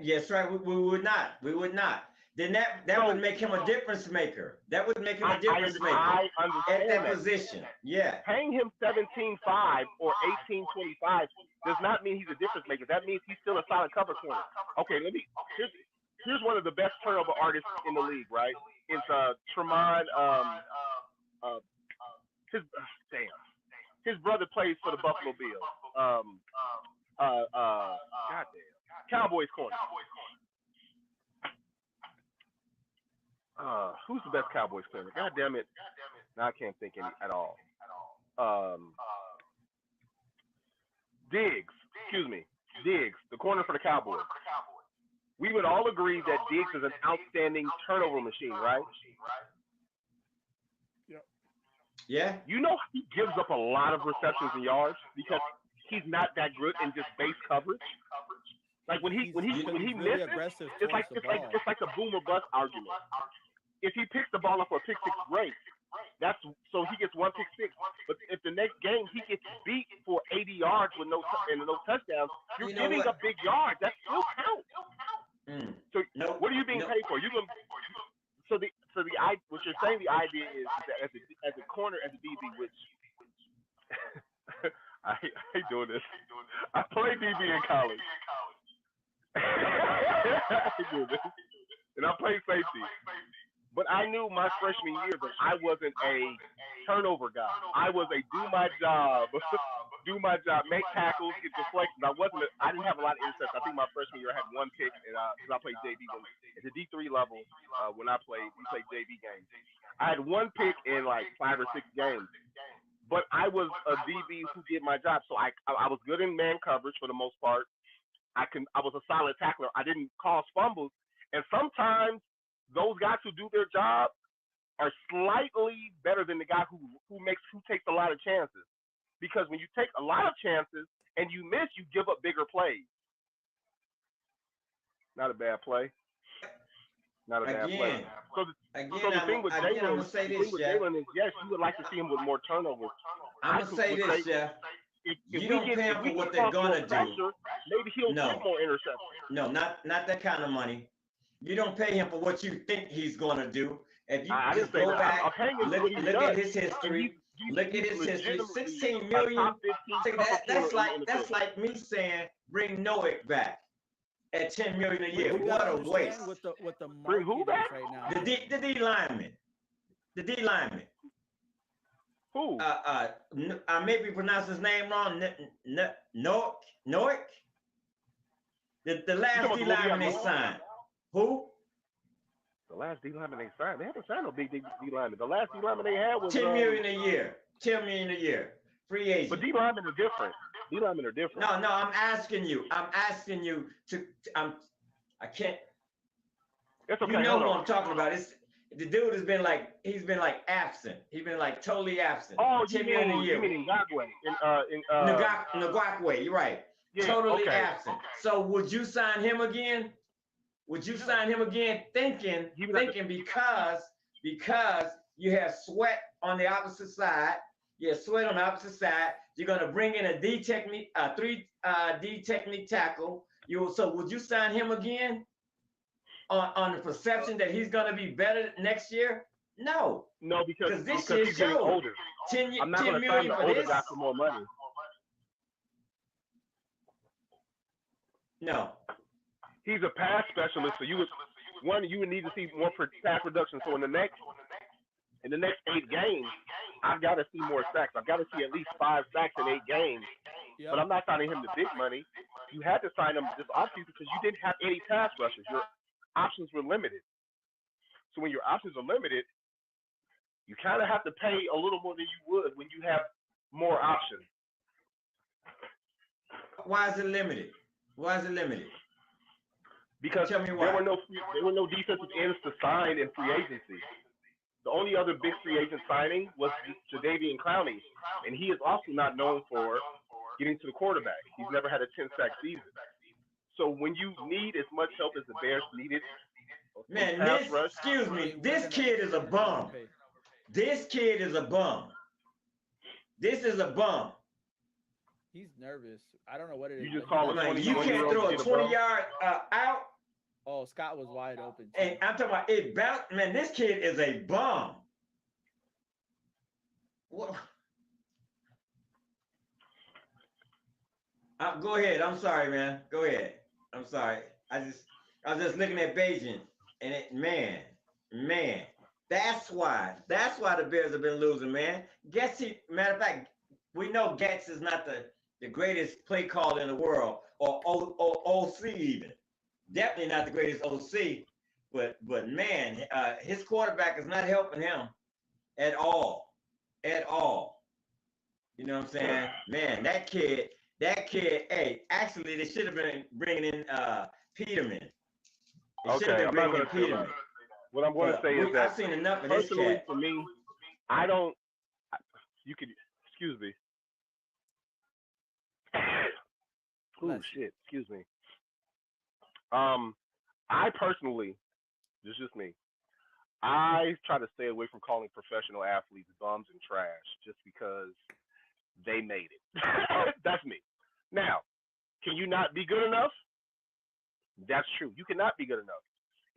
Yes, right. We would not. We would not. Then that would make him a difference maker. That would make him a difference maker at that position. Yeah. Paying him $17.5 or $18.25 does not mean he's a difference maker. That means he's still a solid cover corner. Okay, here's one of the best turnover artists in the league, right? It's Tremont. His brother plays for the Buffalo Bills. Goddamn. Cowboys corner. Who's the best Cowboys corner? God damn it. No, I can't think any at all. Diggs, the corner for the Cowboys. We would all agree that Diggs is an outstanding turnover machine, right? Yep. Yeah. You know he gives up a lot of receptions and yards because he's not that good in just base coverage. Like when he misses, it's like a boom or bust argument. If he picks the ball up for a pick 6, great. That's so he gets 1 pick 6. But if the next game he gets beat for 80 yards with no touchdowns, you're giving up big yards. That still counts. So what are you being paid for? What you're saying the idea is that as a corner, as a DB, which I hate doing this. I played DB in college. I do this. And I played safety. But I knew my freshman year that I wasn't a turnover guy. I was a do my job, make tackles, get deflections. I didn't have a lot of intercepts. I think my freshman year I had 1 pick, and because I played JV at the D3 level. When we played JV games, I had 1 pick in like 5 or 6 games. But I was a DB who did my job, so I was good in man coverage for the most part. I was a solid tackler. I didn't cause fumbles, and sometimes those guys who do their job are slightly better than the guy who takes a lot of chances. Because when you take a lot of chances and you miss, you give up bigger plays. Not a bad play. Not a bad play. So the thing with Jalen is, yes, you would like to see him with more turnovers. I'm going to say this, Jeff. If you don't pay him for what they're going to do, maybe he'll get more interceptions. No, not that kind of money. You don't pay him for what you think he's going to do. If you just go back, look at his history, look at his history. 16 million. That's like me saying bring Noah back at 10 million a year. What a waste. What the market is right now. The D lineman. The D lineman. Who? I maybe pronounce his name wrong. Noik. The last D lineman they signed. Who? The last D lineman they signed. They haven't signed no big D lineman. The last D lineman they had was 10 million a year. 10 million a year. Free agent. But D linemen are different. D linemen are different. No, I'm asking you to. I can't. It's okay. You know what I'm talking about. The dude has been like absent. He's been like totally absent. Oh, 10 million a year. You mean Ngakwe? Ngakwe, you're right. Totally absent. So would you sign him again? Would you sign him again thinking because you have Sweat on the opposite side, you have Sweat on the opposite side, you're gonna bring in a D technique, 3D technique tackle. So would you sign him again on the perception that he's gonna be better next year? No. No, because this year he's getting older. I'm not going to sign the older guy for more money. No. He's a pass specialist, so you would need to see more pass production. So in the next 8 games, I've got to see more sacks. I've got to see at least 5 sacks in 8 games. Yep. But I'm not signing him to big money. You had to sign him this offseason because you didn't have any pass rushers. Your options were limited. So when your options are limited, you kind of have to pay a little more than you would when you have more options. Why is it limited? Why is it limited? Because there were no defensive ends to sign in free agency. The only other big free agent signing was Jadeveon Clowney, and he is also not known for getting to the quarterback. He's never had a 10-sack season. So when you need as much help as the Bears needed, man, this kid is a bum. This kid is a bum. This is a bum. He's nervous. I don't know what it is. You just call him. You can't throw a 20-yard out. Oh, Scott was wide open. And I'm talking about it bounced. Man, this kid is a bum. What? Go ahead. I'm sorry, man. Go ahead. I'm sorry. I was just looking at Beijing, and man. That's why the Bears have been losing, man. Matter of fact, we know Getz is not the greatest play caller in the world, or OC even. Definitely not the greatest OC, but man, his quarterback is not helping him at all. You know what I'm saying? Man, that kid. Hey, actually, they should have been bringing in Peterman. Peterman. What I'm going to say is that I've seen enough of personally, this cat. for me, excuse me. Oh shit, excuse me. I personally, this is just me. I try to stay away from calling professional athletes bums and trash just because they made it. That's me. Now, can you not be good enough? That's true. You cannot be good enough.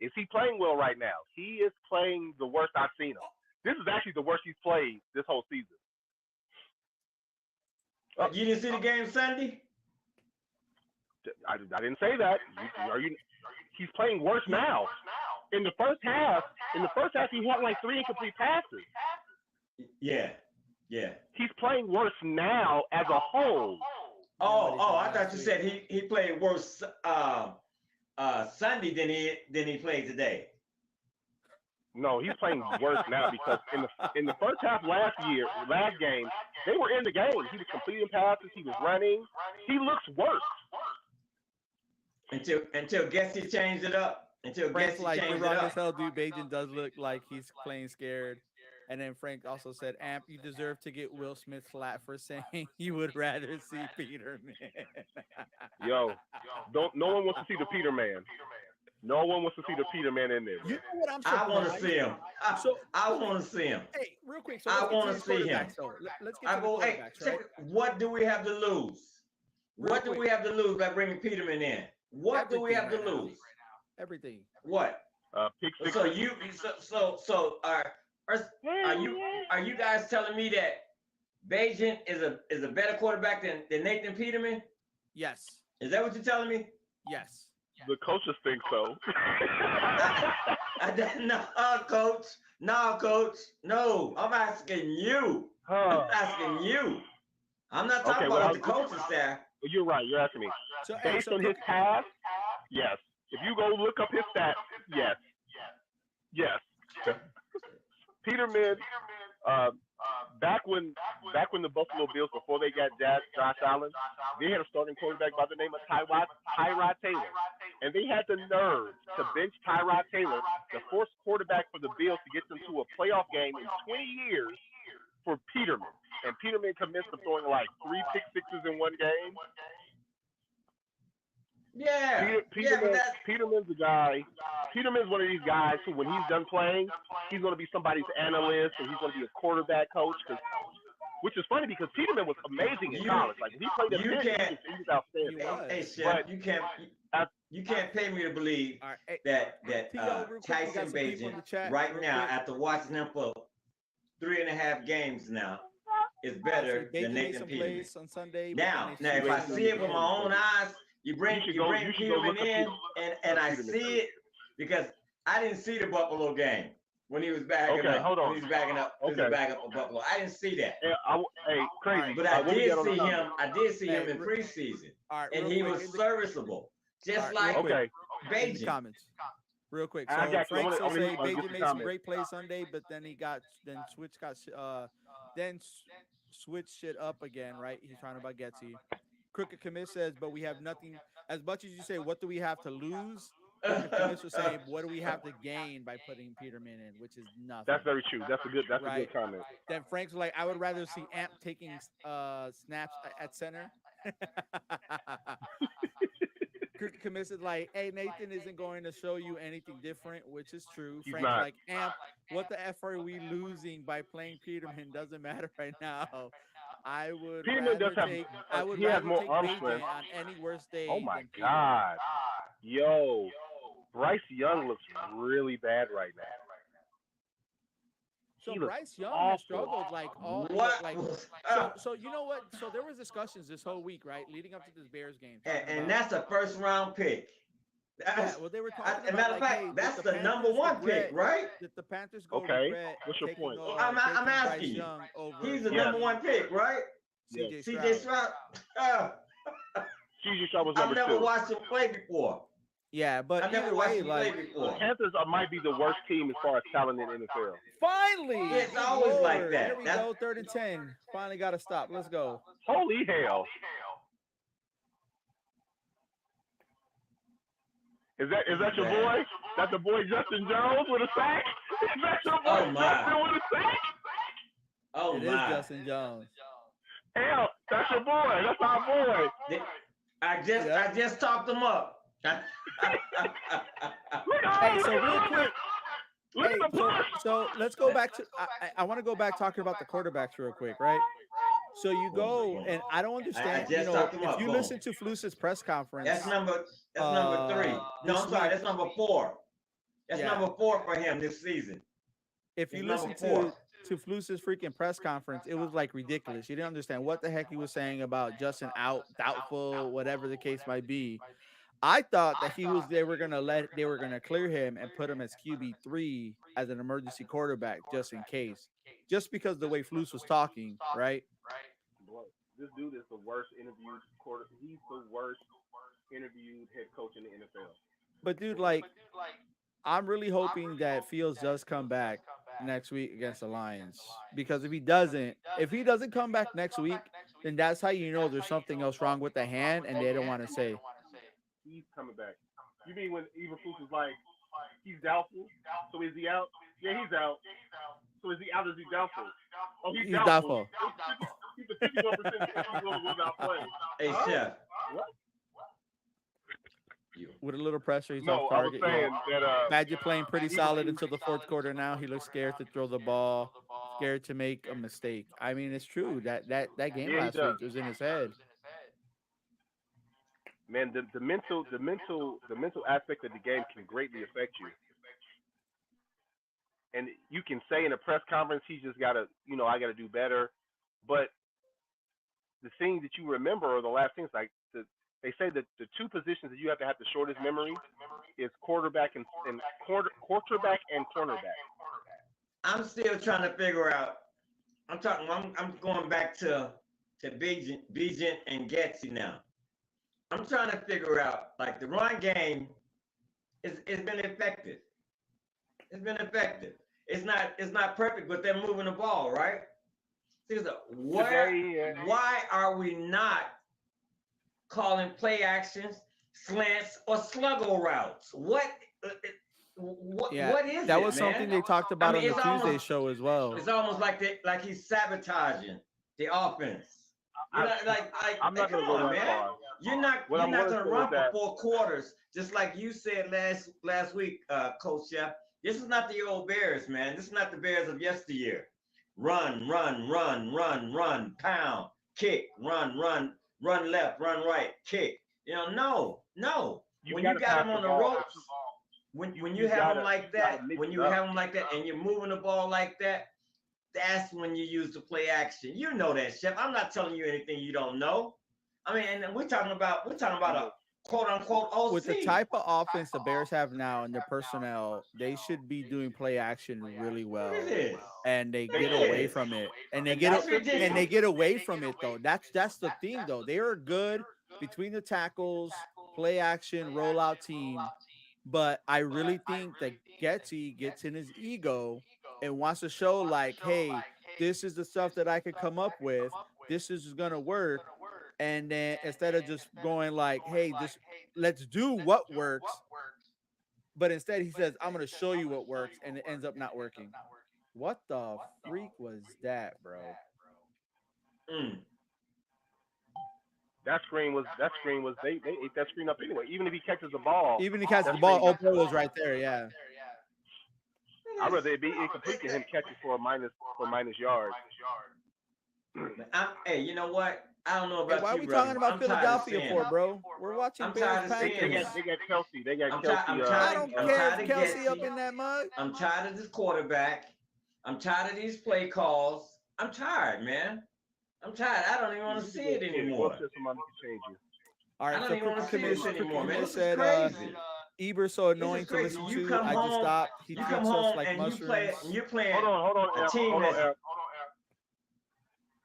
Is he playing well right now? He is playing the worst I've seen him. This is actually the worst he's played this whole season. You didn't see the game Sunday? I didn't say that. He's playing worse now. In the first half, he had like 3 incomplete passes. Yeah. He's playing worse now as a whole. Oh, I thought you said he played worse Sunday than he played today. No, he's playing worse now because in the first half last game, they were in the game. He was completing passes, he was running. He looks worse. Until Gessie changed it up. Until Frank's Gessie changed it up. Dude, Bajan does look like he's playing scared. And then Frank also said, Amp, you deserve to get Will Smith flat for saying you would rather see Peterman. Yo, no one wants to see the Peterman. No one wants to see the Peterman in there. You know what I'm I want to see him. I want to see him. Hey, real quick. So I want to see him. Let's get to the quarterbacks, right? What do we have to lose? What do we have to lose by bringing Peterman in? What do we have to lose? Everything. What? Pick six. So are you guys telling me that Bajan is a better quarterback than Nathan Peterman? Yes. Is that what you're telling me? Yes. The coaches think so. No, coach. No, coach. No, I'm asking you. I'm not talking about the coaching staff. You're right. You're asking me. So, based on his past, yes. If you go look up his stats, yes. Peterman, back when the Buffalo Bills, before they got Josh Allen, they had a starting quarterback by the name of Tyrod Taylor. And they had the nerve to bench Tyrod Taylor, the fourth quarterback for the Bills, to get them to a playoff game in 20 years for Peterman. And Peterman commenced to throwing like 3 pick sixes in one game. Yeah, but that's Peterman's a guy. Peterman's one of these guys who, when he's done playing, he's going to be somebody's analyst and he's going to be a quarterback coach. Which is funny because Peterman was amazing in college. Like when he played at Pitt, he was outstanding. Hey, Chef, you can't pay me to believe that Tyson Bagent right now, after watching him for 3.5 games now, is better than Nathan Peterman on Sunday. Now, if I see it with my own eyes, you bring Peterman in, and I see it because I didn't see the Buffalo game when he was backing up. Hold on. When he was backing up. He was backing up for Buffalo. I didn't see that. Crazy. But I did see him. I did see him in preseason, and he was serviceable, just like Bagent. Comments. Real quick. So Frank still say Bagent made some great plays Sunday, but then switched shit up again, right? He's talking about Getsy. Crooked Commit says, but we have nothing. As much as you say, what do we have to lose? Crooked Commit will say, what do we have to gain by putting Peterman in, which is nothing. That's very true. That's a good comment. Then Frank's like, I would rather see Amp taking snaps at center. Crooked Commit is like, hey, Nathan isn't going to show you anything different, which is true. Frank's like, Amp, what the F are we losing by playing Peterman? Doesn't matter right now. I would rather take Bagent on any worse day. Oh my God. Yo, Bryce Young looks really bad right now. So Bryce Young has struggled so you know what? So there was discussions this whole week, right, leading up to this Bears game. And that's a first-round pick. They were talking about, matter of fact, that's the number 1 pick, right? That the Panthers go what's your point? I'm asking you. He's the number 1 pick, right? CJ Stroud. CJ Stroud was number 2. I've never watched him play before. Yeah, but I've never watched him play before. The Panthers might be the worst team as far as talent in the NFL. Finally! It's always like that. Here we go, 3rd and 10. Finally got to stop. Let's go. Holy hell. Is that your boy? That's the boy Justin Jones with a sack? Is that your boy Justin with a sack? Oh, it is Justin Jones. Hell, that's your boy. That's our boy. I just talked him up. Hey, so real quick. So let's go back to. I want to go back talking about the quarterbacks real quick, right? So you go, and I don't understand. If you listen to Flus's press conference, that's number 3. No, I'm sorry, that's number 4. That's number 4 for him this season. If you listen to Flus's freaking press conference, it was like ridiculous. You didn't understand what the heck he was saying about Justin out, doubtful, whatever the case might be. I thought that they were gonna clear him and put him as QB3 as an emergency quarterback just in case, just because the way Flus was talking, right? This dude is the worst interviewed quarterback. He's the worst interviewed head coach in the NFL. But dude, like, I'm really hoping that Fields does come back next week against the Lions, because if he doesn't come back next week, then that's how you know there's something else wrong with the hand, and they don't want to say. He's coming back. You mean when Eberflus was like, he's doubtful? So is he out? Yeah, he's out. So is he out? Is he doubtful? Oh, he's doubtful. He's a 51% chance he's going to not play. Hey, Chef. What? With a little pressure, he's off target. Badger playing pretty solid until the 4th quarter. Now he looks scared to throw the ball, scared to make a mistake. I mean, it's true that game last week was in his head. Man, the mental aspect of the game can greatly affect you. And you can say in a press conference, he's just got to, I got to do better. But the thing that you remember are the last things. Like they say that the 2 positions that you have the shortest memory is quarterback and cornerback. I'm still trying to figure out. I'm going back to Bagent and Getsy now. I'm trying to figure out, like, the run game it's been effective. It's been effective. It's not perfect, but they're moving the ball, right? Why are we not calling play actions, slants, or sluggo routes? What is it? That was something they talked about on the Tuesday show as well. It's almost like he's sabotaging the offense. I'm not gonna go that far. You're not What I'm gonna gonna say run is for that 4 quarters, just like you said last week, Coach Chef. This is not the old Bears, man. This is not the Bears of yesteryear. Run, pound, kick, run left, run right, kick. No. When you gotta got pass them the on the ball. ropes, when you you have them gotta- like you gotta that, mix when it you up. have them like that, and you're moving the ball like that, that's when you use the play action. You know that, Chef. I'm not telling you anything you don't know. I mean, and we're talking about a quote unquote OC. With the type of offense the Bears have now and their personnel, they should be doing play action really well. Look at this. And they get Look at away this. from it. And That's they ridiculous. get away from it though. That's the thing though. They are good between the tackles, play action, rollout team. But I really think that Getty gets in his ego and wants to show like, hey, this is the stuff that I could come up with. This is gonna work. And then instead of just going like, hey, let's do what works, but instead he says, I'm gonna show you what works, and it ends up not working. What the freak was that, bro? That screen was they ate that screen up anyway. Even if he catches the ball. Even if he catches the ball, Oprah was right there, yeah. I'd rather it be incomplete than him catching for minus yards. Hey, you know what? I don't know about Hey, why you, are we brother. talking about Philadelphia for, bro? We're watching I'm Bears tired of seeing Panthers. They got Kelsey. They got I'm Kelsey. I don't care if Kelsey Kelsey up in that mug. I'm tired of this quarterback. I'm tired of these play calls. I'm tired, man. I'm tired. I don't even want to see it anymore. All right, I don't so even want to see this anymore, man. This is said, crazy. Eber's so annoying to listen to. I just stopped. He treats us like mushrooms. You're playing. Hold on. A team that's.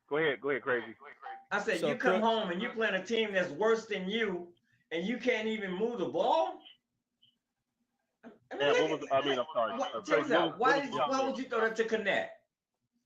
Go ahead, crazy. I said, so you come home and you're playing a team that's worse than you, and you can't even move the ball. I'm sorry. Check this out. Why would you throw that to Connect?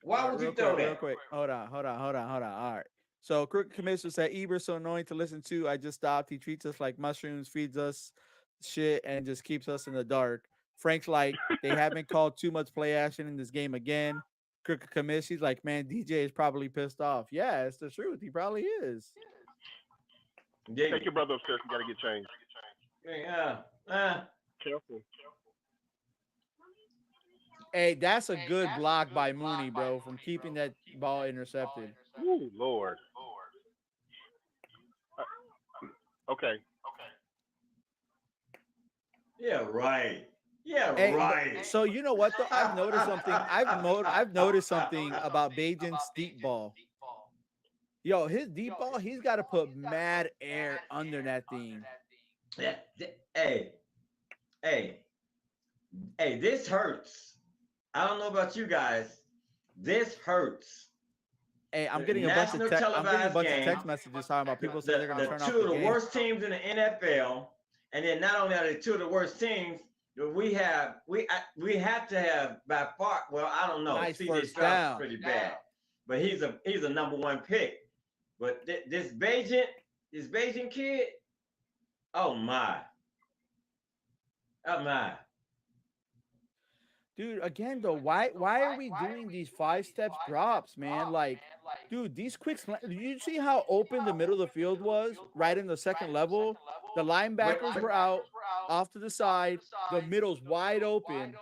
Why would you throw that? Real quick. Hold on. All right. So Crooked Commissioner said, Eber's so annoying to listen to. I just stopped. He treats us like mushrooms, feeds us shit, and just keeps us in the dark. Frank's like, they haven't called too much play action in this game again. Crooked Commiss, he's like, man, DJ is probably pissed off. Yeah, it's the truth. He probably is. Take your brother upstairs. You got to get changed. Careful. Hey, that's a good block by Mooney, bro, from keeping that ball intercepted. Ooh, Lord. Okay. Yeah, right. Yeah, hey, right. So you know what though? I've noticed something. I've noticed something about Bajan's deep ball. Yo, his deep ball, he's got to put mad air under that thing. Hey, this hurts. I don't know about you guys. This hurts. Hey, I'm getting a bunch of text messages talking about people saying they're going to turn off the game. Two of the worst teams in the NFL, and then not only are they two of the worst teams, we have to have by far. Well, I don't know. Nice CJ Stroud's pretty bad, but he's a number one pick. But this Bajan kid, oh my. Dude, again though, why are we doing these 5-step drops, man? Like, dude, these quick did you see how open the middle of the field was right in the second level? The linebackers were out off to the side, the middle's wide open.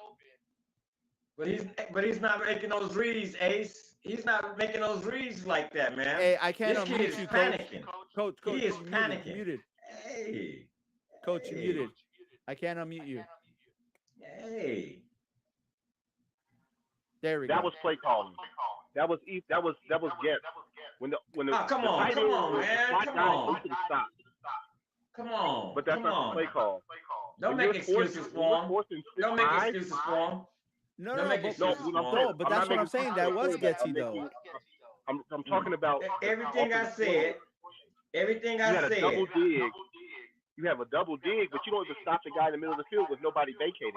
But he's not making those reads, Ace. He's not making those reads like that, man. Hey, I can't unmute you, Coach. Coach, he is panicking. Muted. Hey, Coach, you muted. I can't unmute you. Hey. There we go. That was play calling. That was Get. When the come on, man. Come on. Come on. But that's not the play call. Don't make excuses for him. Don't make excuses for him. No, but that's what I'm saying. That was Getty though. I'm talking about everything I said. Everything I said. Double dig. You have a double dig, but you don't even stop the guy in the middle of the field with nobody vacated.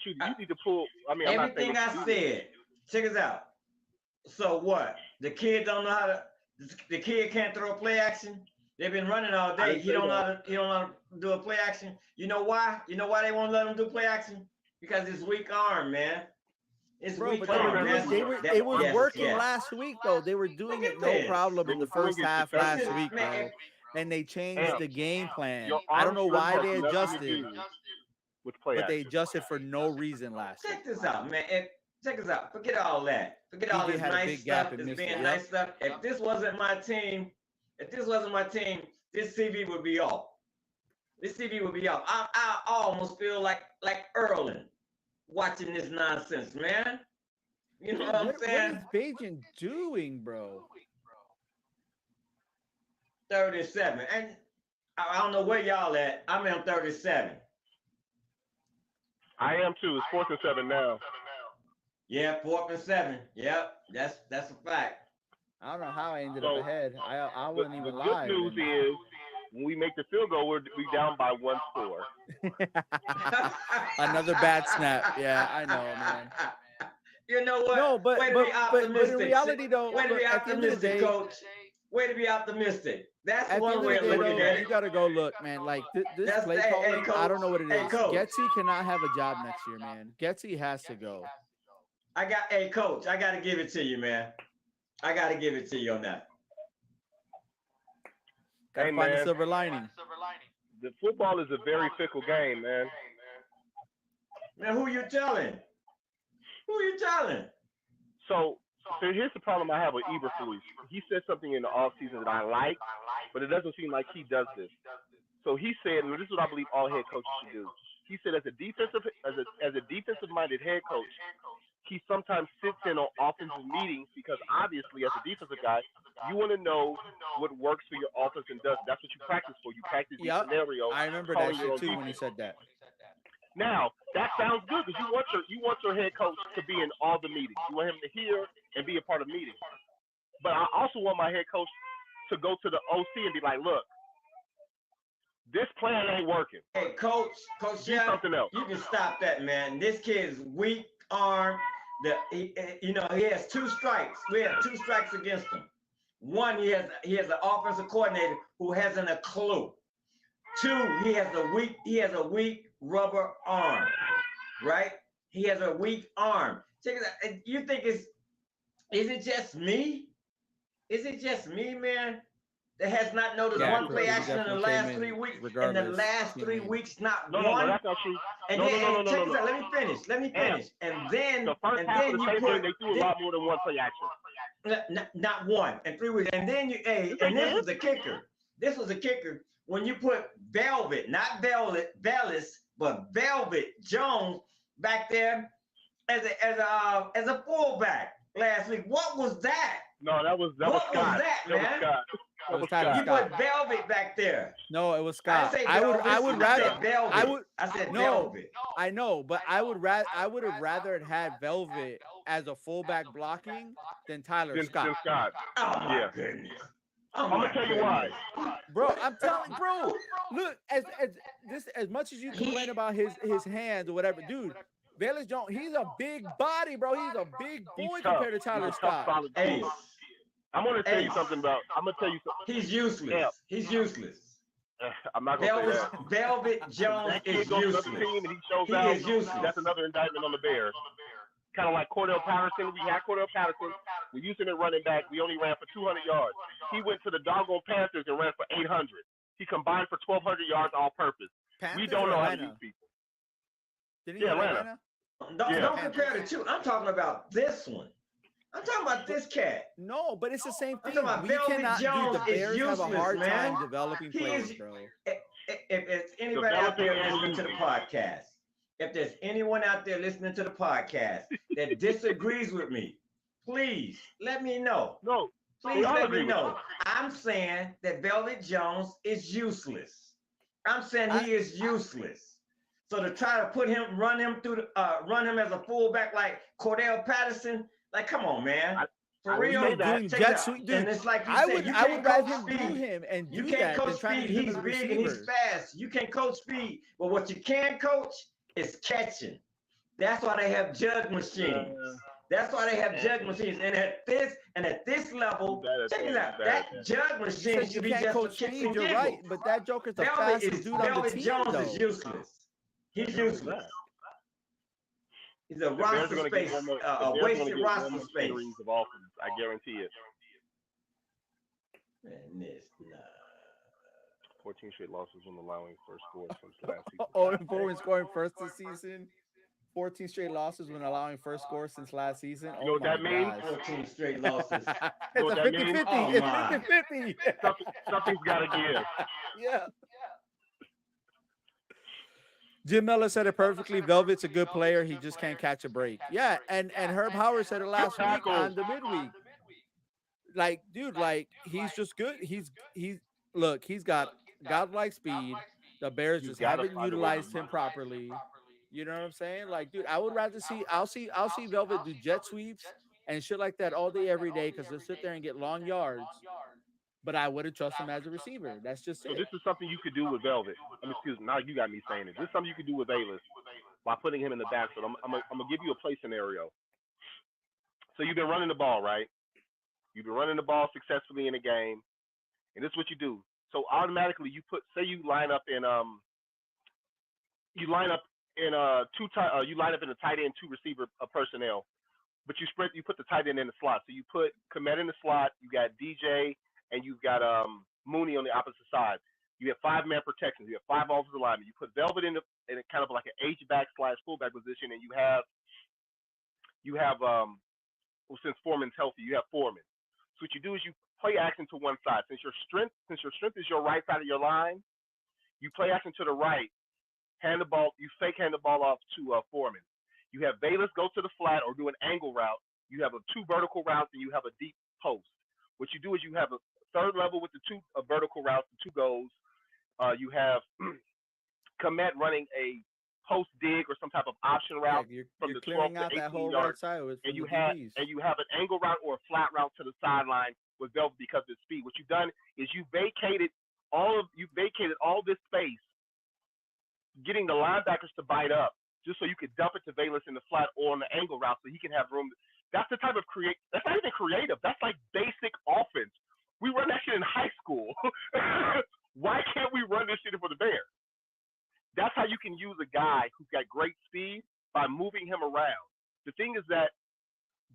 Shoot, you need to pull. Everything I said. Check us out. So what? The kid don't know how to. The kid can't throw a play action. They've been running all day. He don't know how to do a play action. You know why? You know why they won't let him do play action? Because it's weak arm, man. It's Bro, week but arm. it was working last week though. They were doing it no problem in the first half last week, bro. And they changed the game plan. I don't know why they adjusted, but they adjusted for no reason last week. Check this out, man. Check this out. Forget all that. Forget all this nice stuff. This being nice stuff. If this wasn't my team, this CV would be off. This CV would be off. I almost feel like Erling watching this nonsense, man. You know what I'm saying? What is Bajan doing, bro? 37. And I don't know where y'all at. I'm in 37. I am too. It's 4th and 7 now. Yeah, 4th and 7. Yep, that's a fact. I don't know how I ended up ahead. I wouldn't even lie. The good news is when we make the field goal, we down by 1 score. Another bad snap. Yeah, I know, man. You know what? No, but in reality, though, way to be optimistic, coach. Way to be optimistic. That's one way of looking at it. You gotta go look, man. Like this play calling, I don't know what it is. Getsy cannot have a job next year, man. Getsy has to go. Coach, I gotta give it to you, man. I gotta give it to you on that. Gotta find the silver lining. The football is a very fickle game, man. Man, who you telling? So here's the problem I have with Eberflus. He said something in the offseason that I like, but it doesn't seem like he does this. So he said, and this is what I believe all head coaches should do. He said, as a defensive-minded head coach, he sometimes sits in on offensive meetings because obviously, as a defensive guy, you want to know what works for your offense and doesn't. That's what you practice for. You practice these scenarios. I remember that shit too when he said that. Now that sounds good because you want your head coach to be in all the meetings. You want him to hear and be a part of meetings. But I also want my head coach to go to the OC and be like, look, this plan ain't working. Hey, Coach, do something else. You can stop that, man. This kid's weak arm. He has 2 strikes. We have 2 strikes against him. One, he has an offensive coordinator who hasn't a clue. 2, he has a weak rubber arm, right? He has a weak arm. Check it out. You think is it just me? Is it just me, man? That has not noticed one play action in the last 3 weeks. In the last 3 weeks, not one. No, that's not true. And then check this out. Let me finish. And then the first half of the same thing, they threw a lot more than one play action. Not one in 3 weeks. And then and this was the kicker. This was a kicker. When you put Velvet, not Vellis, but Velvet Jones back there as a fullback last week. What was that? No, that was Scott. What was that, man? That was Scott. You put Velvet back there. No, it was Scott. I said Velvet. I know, but I would have rather had Velvet as a fullback blocking than Tyler Scott. Oh my goodness. I'm gonna tell you why, bro. I'm telling, bro. Look, as much as you complain about his hands or whatever, dude. Velus Jones, he's a big body, bro. He's a big boy compared to Tyler Scott. Hey, I'm gonna tell you something. He's useless. Yeah. He's useless. I'm not gonna say that. Velvet Jones is useless. And he shows out. Is useless. That's another indictment on the Bears. Kind of like Cordell Patterson. We had Cordell Patterson. We used him at running back. We only ran for 200 yards. He went to the doggone Panthers and ran for 800. He combined for 1,200 yards all purpose. We don't know how to use people. Did he Atlanta? Don't compare the two. I'm talking about this one. I'm talking about this cat. No, but it's the same thing. We cannot do the Bears have a hard time developing players, bro. If it's anybody out there listening to the podcast, if there's anyone out there listening to the podcast that disagrees with me, please let me know. No, please let me know. I'm saying that Velvet Jones is useless. I'm saying he is useless. So to try to run him as a fullback like Cordell Patterson, like, come on, man. For real, doing jet sweep, dude. And it's like I would rather him do him and do that. You can't coach speed. He's big and he's fast. You can coach speed, but what you can coach is catching. That's why they have jug machines. That's why they have jug machines. And at this level, check it out. That jug machine should be just for kicks and giggles. Right, but that Joker's the fastest dude on the team. Jones is useless. He's useless. He's a roster space, wasted roster space. Of offense, I guarantee it. Man, this 14 straight losses when allowing first score since last season. 0-4 when scoring first this season. 14 straight losses when allowing first score since last season. You know what that means? 14 straight losses. It's a 50-50. Oh, it's 50-50. Something's got to give. Yeah. Jim Miller said it perfectly. Velvet's a good player. He just can't catch a break. Yeah, and Herb Howard said it last week on the midweek. Like, dude, like, he's just good. He's got godlike speed. The Bears just haven't utilized him properly. You know what I'm saying? Like, dude, I would rather see I'll see Velvet do jet sweeps and shit like that all day, every day, because they'll sit there and get long yards. But I wouldn't trust him as a receiver. That's just it. So this is something you could do with Velvet. Excuse me, now you got me saying it. This is something you could do with Bayless by putting him in the backfield. I'm gonna give you a play scenario. So you've been running the ball, right? You've been running the ball successfully in a game, and this is what you do. So automatically you you line up in a tight end, two receiver personnel, but you put the tight end in the slot. So you put Komet in the slot. You got DJ and you've got Mooney on the opposite side. You have 5-man protections. You have 5 offensive linemen. You put Velvet in a kind of like an H-back / fullback position, and you have since Foreman's healthy, you have Foreman. So what you do is you play action to one side. Since your strength is your right side of your line, you play action to the right. You fake hand the ball off to Foreman. You have Bayless go to the flat or do an angle route. You have 2 vertical routes and you have a deep post. What you do is you have a third level with the 2 vertical routes, the 2 goals. You have Komet running a post dig or some type of option route from the 12 to 18 yards. And you have an angle route or a flat route to the sideline with Velvet because of his speed. What you've done is you vacated all this space, getting the linebackers to bite up just so you could dump it to Bayless in the flat or on the angle route so he can have room. That's the type of that's not even creative. That's like basic offense. We run that shit in high school. Why can't we run this shit for the Bears? That's how you can use a guy who's got great speed by moving him around. The thing is that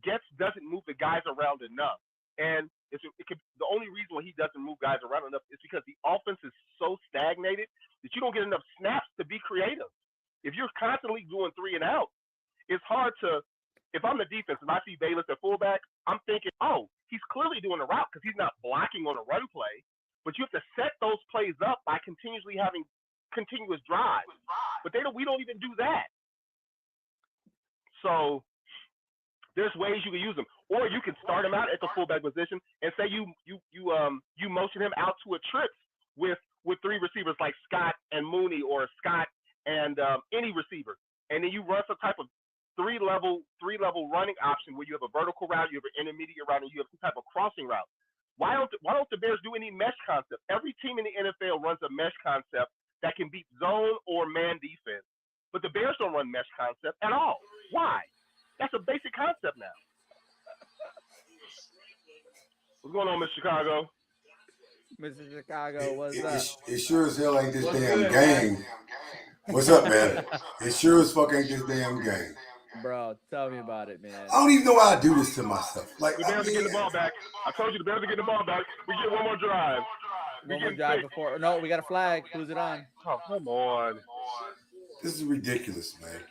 Getz doesn't move the guys around enough. And the only reason why he doesn't move guys around enough is because the offense is so stagnated that you don't get enough snaps to be creative. If you're constantly doing 3 and out, it's hard to. If I'm the defense and I see Bayless at fullback, I'm thinking, oh, he's clearly doing a route because he's not blocking on a run play. But you have to set those plays up by continuously having continuous drives. But we don't even do that. So there's ways you can use them, or you can start him out at the fullback position and say you motion him out to a trips with 3 receivers like Scott and Mooney or Scott and any receiver, and then you run some type of 3-level running option where you have a vertical route, you have an intermediate route, and you have some type of crossing route. Why don't the Bears do any mesh concept? Every team in the NFL runs a mesh concept that can beat zone or man defense, but the Bears don't run mesh concept at all. Why? That's a basic concept now. What's going on, Mr. Chicago? Mr. Chicago, what's up? It sure as hell ain't this damn game. What's up, man? It sure as fuck ain't this damn game. Bro, tell me about it, man. I don't even know why I do this to myself. Like, the Bears are getting the ball back. I told you the Bears are getting the ball back. We get one more drive. One more drive before. No, we got a flag. Who's it on? Oh, come on. This is ridiculous, man.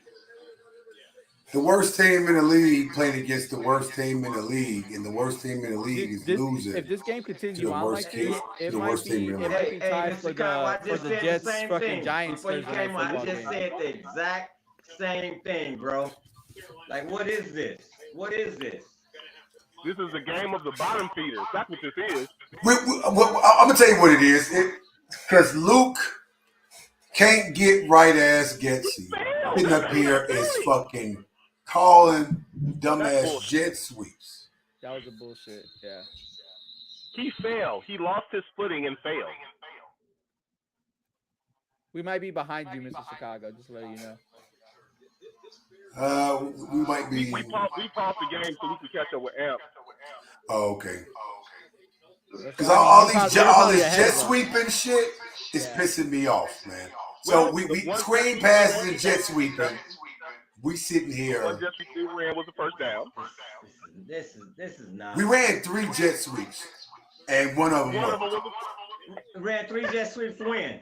The worst team in the league playing against the worst team in the league, and the worst team in the league is losing. If this game continues on like this, it might be tied for the Jets fucking Giants. Before you came on, I just said the exact same thing, bro. Like, what is this? What is this? This is a game of the bottom feeders. That's what this is. I'm going to tell you what it is. Because Luke can't get right-ass Getsy. Sitting up here is fucking calling dumbass jet sweeps. That was a bullshit, yeah. He failed. He lost his footing and failed. We might be behind you, Mr. Chicago, just to let you know. We might be. We paused the game so we could catch up with Amp. Oh, okay. Because all this jet sweeping shit is pissing me off, man. So we screen passes and jet sweeping. we sitting here. What Jesse ran was the first down. This is not. We ran 3 jet sweeps, and one of them worked. Ran 3 jet sweeps. When?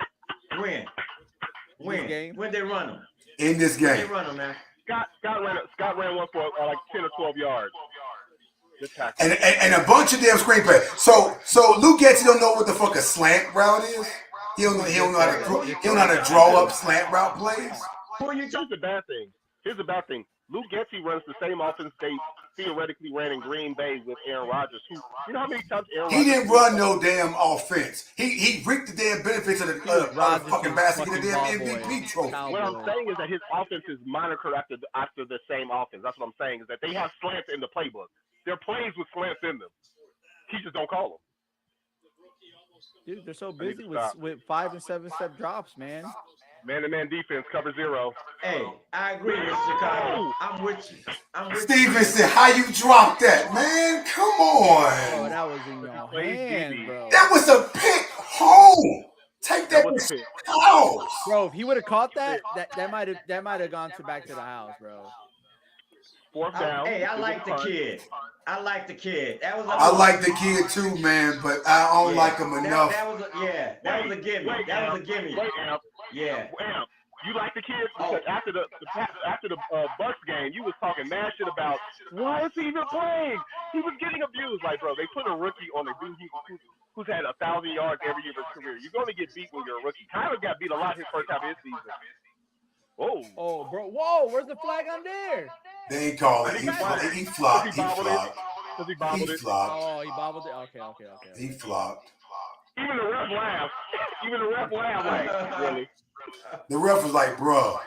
When they run them? In this game. When they run them, man. Scott ran one for like 10 or 12 yards. And a bunch of damn screenplays. So Luke Getzey don't know what the fuck a slant route is. He don't know how to draw up slant route plays. Here's the bad thing. Luke Getzey runs the same offense they theoretically ran in Green Bay with Aaron Rodgers. You know how many times Aaron Rodgers... He didn't run no damn offense. He reaped the damn benefits of the fucking basket and the damn MVP trophy. What I'm saying is that his offense is monitored after the same offense. That's what I'm saying, is that they have slants in the playbook. There are plays with slants in them. He just don't call them. Dude, they're so busy with 5 and 7 step drops, man. Man-to-man defense, cover 0. Hey, I agree with Chicago. I'm with you. Stevenson, how you dropped that, man? Come on. Oh, that was in your hand, bro. That was a pick home. Take that house. Bro, if he would have caught that might have gone back to the house, bro. 4th down. Hey, I like the kid. I like the kid. I like the kid too, man, but I don't like him enough. That was a gimme. That was a gimme. Yeah. You like the kid because after the Bucks game, you was talking mad shit about why is he even playing? He was getting abused. Like, bro, they put a rookie on a dude who's had 1,000 yards every year of his career. You're going to get beat when you're a rookie. Tyler got beat a lot his first half of his season. Oh, bro. Whoa, where's the flag on there? They ain't call it. He flopped. He flopped. He bobbled it. Oh, he bobbled it? Okay. He flopped. Even the ref laughed. Like, really? The ref was like, bro,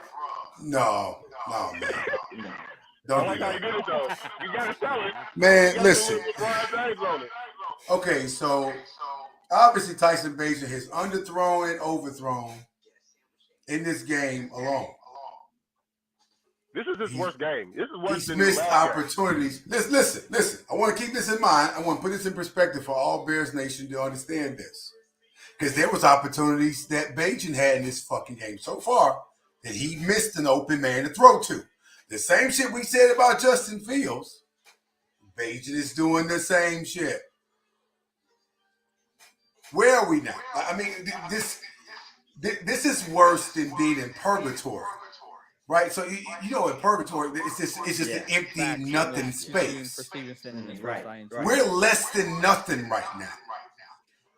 no, man. Don't do that. You though. You gotta tell it. Man, listen. Okay, so obviously Tyson Bagent has underthrown and overthrown in this game alone. This is his worst game. This is worse than his missed opportunities. Listen. I want to keep this in mind. I want to put this in perspective for all Bears Nation to understand this. Because there was opportunities that Bagent had in this fucking game so far that he missed an open man to throw to. The same shit we said about Justin Fields, Bagent is doing the same shit. Where are we now? I mean, this is worse than being in purgatory. Right, so you know, in purgatory, it's just an empty nothing space. We're less than nothing right now.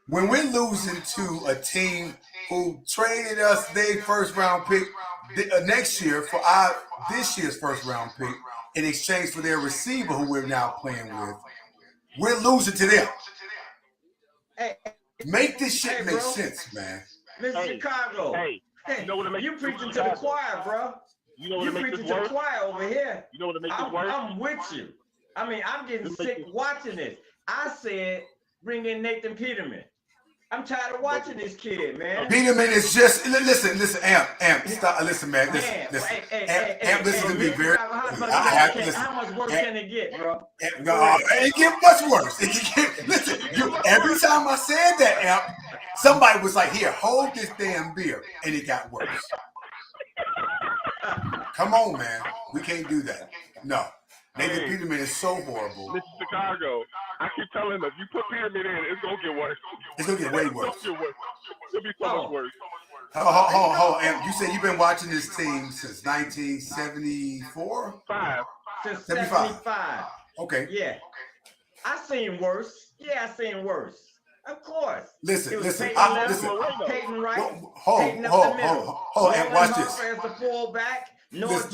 When we're losing to a team who traded us their first round pick next year for this year's first round pick in exchange for their receiver who we're now playing with, we're losing to them. Hey, make this shit make sense, man. Mr. Chicago. Hey, you know what it makes you preaching to the choir, bro. You know what it makes preaching to the choir over here. You know what it makes it worse? I'm with you. I mean, I'm getting sick watching this. I said, bring in Nathan Peterman. I'm tired of watching this kid, man. Peterman is just listen, Amp, stop, listen, man, listen, Amp, listen to me, very. How much worse can it get, bro? No, it get much worse. Listen, every time I said that, Amp, somebody was like, "Here, hold this damn beer," and it got worse. Come on, man, we can't do that. No. Nathan Peterman is so horrible. This is Chicago. I keep telling him, if you put Peterman in, it's going to get worse. It's going to get way worse. It'll be so much worse. Hold on. You said you've been watching this team since 1974? Since 75. Okay. Yeah. I seen worse. Yeah, I seen worse. Of course. Listen. Peyton Wright. Hold, and watch this. As the fullback. Listen,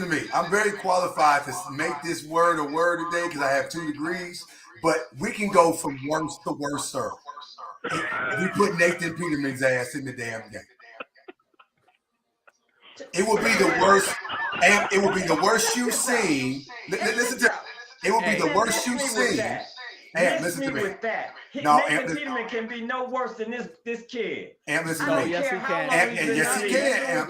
to me. I'm very qualified to make this word a word today because I have 2 degrees. But we can go from worse to worse, sir. If we put Nathan Peterman's ass in the damn game, it will be the worst. And it will be the worst you've seen. Listen to. It will be the worst you've seen. And listen to me. With that. Nathan Peterman can be no worse than this kid. And listen to me. Yes, he can. Yes, he can.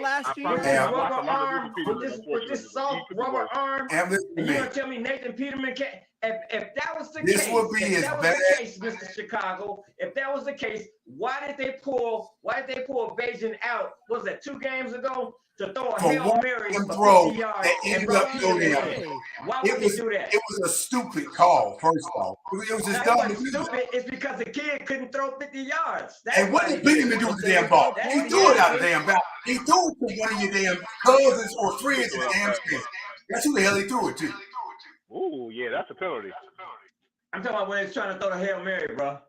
Last year. Rubber arm with this soft rubber arm. And listen to me. You gonna tell me Nathan Peterman can't? If that was the This case, would be if as that was bad. the case, Mr. Chicago, if that was the case, why did they pull Bajan out? Was that 2 games ago to throw a For Hail one Mary for throw 50 yards that and ended put up Peterman in going it? in. Why would they do that? It was a stupid call, first of all. It was just That dumb. wasn't stupid. It's because the kid couldn't throw 50 yards. That's And what why did they did Peterman it. do with the damn ball? That's He the threw it out of answer. the damn ball. He threw it to one of your damn cousins or friends in the damn stands. That's who the hell he threw it to. Ooh, yeah, that's a penalty. I'm talking about when he's trying to throw the Hail Mary, bro.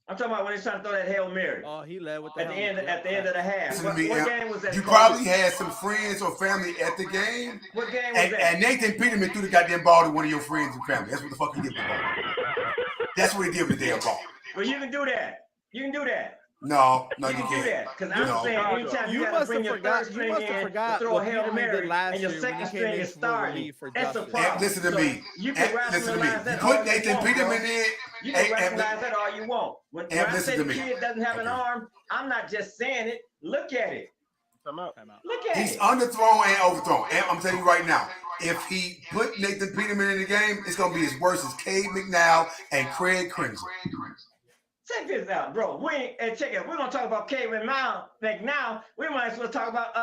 I'm talking about when he's trying to throw that Hail Mary. Oh, he led with the at the end of the half. Listen What to me, game was that? you probably had some friends or family at the game. What game was that? And Nathan Peterman threw the goddamn ball to one of your friends and family. That's what the fuck he did with the ball. That's what he did with the damn ball. Well, you can do that. You can do that. No, you can do can't. that. Because I'm saying anytime you got to bring your third string in to throw a Hail Mary and your second string is starting, that's a problem. Listen to me. You can rationalize that You put Nathan Peterman in. You can rationalize that all you want. When I say the me. kid doesn't have an arm, I'm not just saying it. Look at it. Come out. Look at He's it. underthrown and overthrown. And I'm telling you right now, if he put Nathan Peterman in the game, it's going to be as worse as Cade McNow and Craig Kringle. Check this out, bro. Check it. We're gonna talk about Cade McNow. We might as well talk about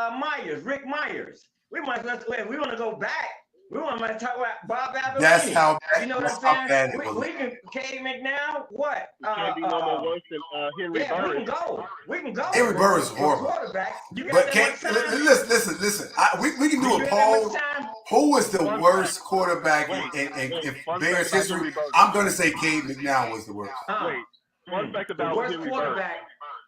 Rick Myers. We might as well. If we want to go back, we want to talk about Bob Avalini. That's how bad. You know what I'm saying? We can Cade McNow. What? Can't be no more worse than Henry Burris. We can go. We can go. Henry Burris is horrible. Quarterback. You got But that much time? listen. We can do a poll. Who is the worst quarterback in Bears history? I'm going to say Cade McNow was the worst. Wait. One fact about the worst Henry quarterback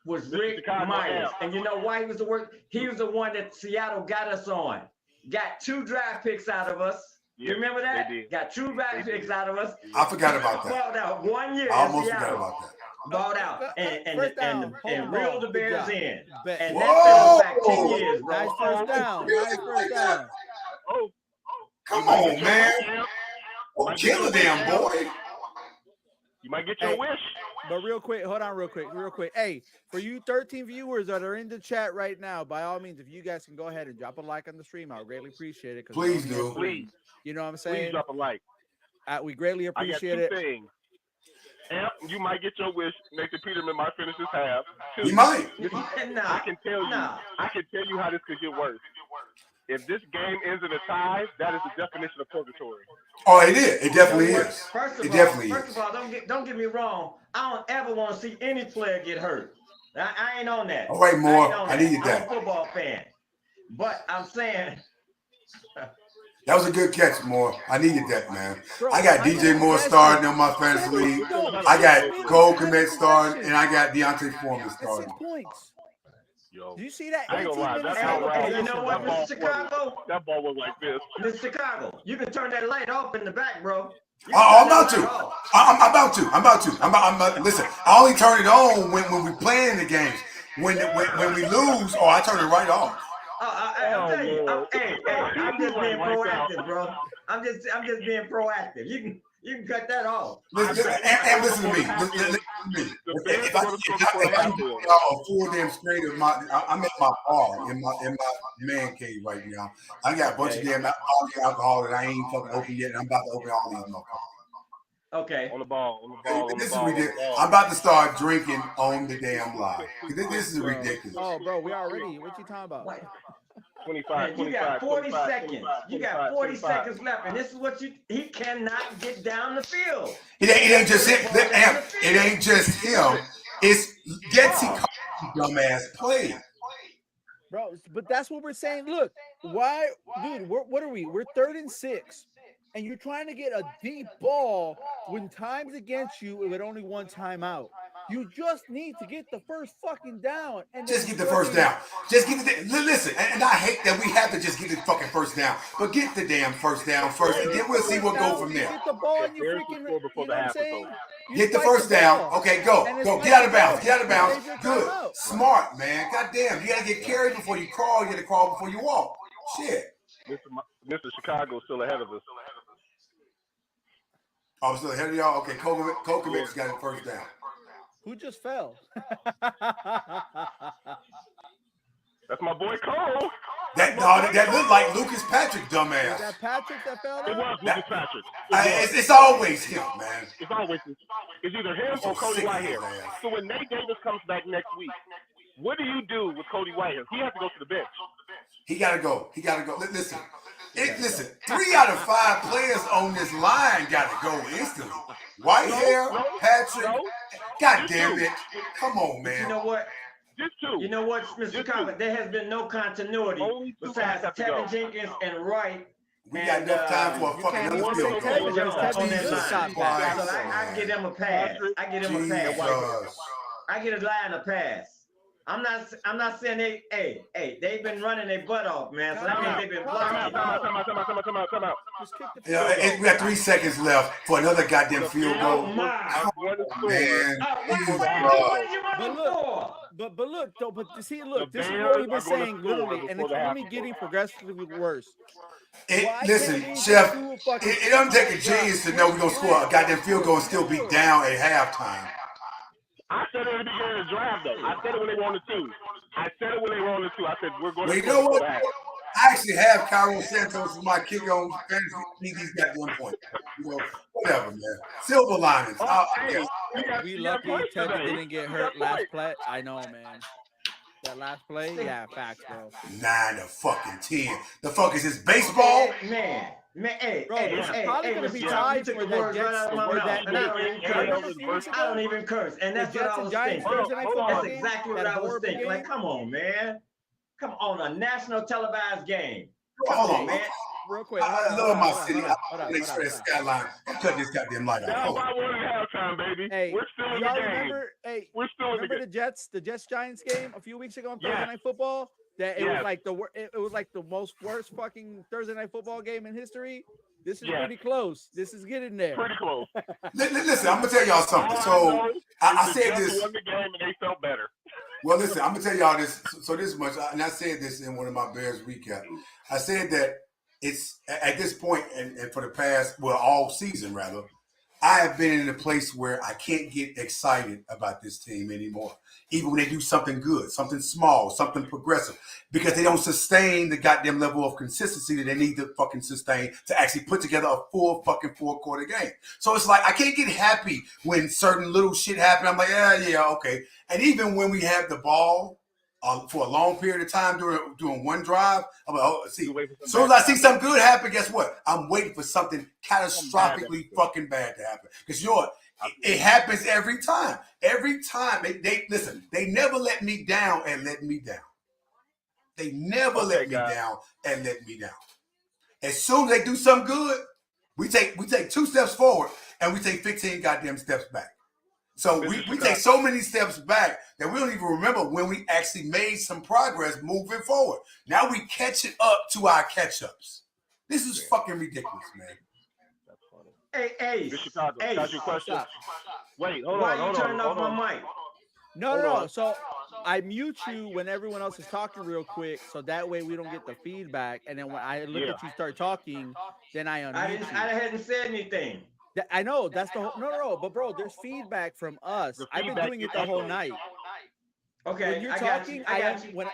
Burris. was Rick Myers. And you know why he was the worst? He was the one that Seattle got us on. Got 2 draft picks out of us. You remember that? Got 2 draft picks out of us. I forgot about that. Balled out 1 year. I almost forgot about that. Balled out and reeled the Bears in. And Whoa! that back 10 years, bro. Nice first down. Nice first down. Oh, come on, man. Oh, kill a damn boy. You might get your wish. But real quick, hold on real quick. Hey, for you 13 viewers that are in the chat right now, by all means, if you guys can go ahead and drop a like on the stream, I would greatly appreciate it. Please do. Please. You know what I'm saying? Please drop a like. We greatly appreciate it. it. Things. Amp, you might get your wish. Nathan Peterman might finish his half. He might. I can tell you how this could get worse. If this game ends in a tie, that is the definition of purgatory. Oh, it is. It definitely is. First of all, don't get me wrong. I don't ever want to see any player get hurt. I ain't on that. All right, Moore. I needed that. I'm a football fan. But I'm saying that was a good catch, Moore. I needed that, man. I got DJ Moore starting on my fantasy league. I got Cole Kmet starting, and I got Deontay Foreman starting. 6 points. Yo. Do you see that? I ain't gonna lie, that's hey, you know what, Mr. Chicago? That ball was like this. Mr. Chicago, you can turn that light off in the back, bro. I'm about to. I'm about to. Listen, I only turn it on when we play in the games. When we lose, I turn it right off. I'm telling you, I'm just being proactive, bro. I'm just being proactive. You can cut that off. Listen to me. If I can do a full damn screen of I'm at my bar in my man cave right now. I got a bunch of damn alcohol that I ain't fucking open yet, and I'm about to open all these motherfuckers. Okay. On the ball. This is ridiculous. I'm about to start drinking on the damn live. This is ridiculous. Oh, bro, we already. What you talking about? 25. You got 40 seconds. You got 40 seconds left, and this is what he cannot get down the field. It ain't just him. It ain't just him. It's Getsy dumbass play. Bro, but that's what we're saying. Look, why, dude? What are we? We're 3rd and 6, and you're trying to get a deep ball when time's against you with only 1 timeout. You just need to get the first fucking down. And just get the first down. Just get the listen. And I hate that we have to just get the fucking first down. But get the damn first down first, and then we'll see what goes from there. Get the ball and you freaking. You know what I'm saying? Get the first down. Okay, go. Get out of bounds. Get out of bounds. Good. Smart, man. Goddamn. You gotta get carried before you crawl. You gotta crawl before you walk. Shit. Mr. Chicago's still ahead of us. Oh, I'm still ahead of y'all. Okay, Kokovic's got the first down. Who just fell? That's my boy Cole. That looked like Lucas Patrick, dumbass. Was that Patrick that fell It down? was Lucas Patrick. It's always him, man. It's either him or Cody Whitehair. So when Nate Davis comes back next week, what do you do with Cody Whitehair? He has to go to the bench. He got to go. Listen, 3 out of 5 players on this line got to go instantly. Whitehair, Patrick, God damn it. Come on, man. You know what? Just 2. You know what, Mr. Cobbett? There has been no continuity besides Tevin Jenkins and Wright. We got enough time for a fucking another field goal. So I give them a pass. I get a line a pass. I'm not saying they've been running their butt off, man. So that means they've been blocking. Come out. Yeah, we got 3 seconds left for another goddamn field goal. Oh my! Man. But look, this is what we've been saying literally, and it's only getting progressively worse. Listen, Chef, it doesn't take a genius to know we're going to score a goddamn field goal and still be down at halftime. I said it at the beginning of the draft, though. I said it when they were on the 2. I said we're going to. You know what? I actually have Cairo Santos as my kicker on fantasy. He's got 1 point. Whatever, man. Silver linings. We lucky Teddy didn't get hurt last play. I know, man. That last play, yeah, facts, bro. 9 to fucking 10. The fuck is this baseball? Man, bro, it's probably gonna be tied for that Jets. I don't even curse, and that's what I was thinking. That's exactly what I was thinking. Like, come on, man. Come on, a national televised game. Hold on, man. Real quick. I love my city. I make sure that skyline. I'm cutting this goddamn light That's off. why we're in halftime, baby. Hey, we're still in the game. We're still in the game. The Jets Giants game a few weeks ago on Thursday Night Football? That it was like the most worst fucking Thursday Night Football game in history. This is pretty close. This is getting there. Pretty close. Listen, I'm gonna tell y'all something. So I said this. Won the game and they felt better. Well, listen, I'm gonna tell y'all this. So this much, and I said this in one of my Bears recap. I said that it's at this point, and for the past, all season rather, I have been in a place where I can't get excited about this team anymore. Even when they do something good, something small, something progressive, because they don't sustain the goddamn level of consistency that they need to fucking sustain to actually put together a full fucking 4-quarter game. So it's like, I can't get happy when certain little shit happen. I'm like, yeah, okay. And even when we have the ball for a long period of time during one drive, I'm like, as soon as I see something good happen, guess what? I'm waiting for something catastrophically fucking bad to happen. Because you know what? It happens every time. Every time. They listen, they never let me down and let me down. They never let me down and let me down. As soon as they do something good, we take 2 steps forward and we take 15 goddamn steps back. So we take so many steps back that we don't even remember when we actually made some progress moving forward. Now we catch it up to our catch-ups. This is fucking ridiculous, man. Hey, Chicago, got your question. Wait, hold on. Why are you turning off my mic? No. So I mute you when everyone else is talking real quick, so that way we don't get the feedback. And then when I look at you start talking, then I unmute you. I hadn't said anything. I know that's the whole. No. But bro, there's feedback from us. I've been doing it the whole night. Okay, when you're talking,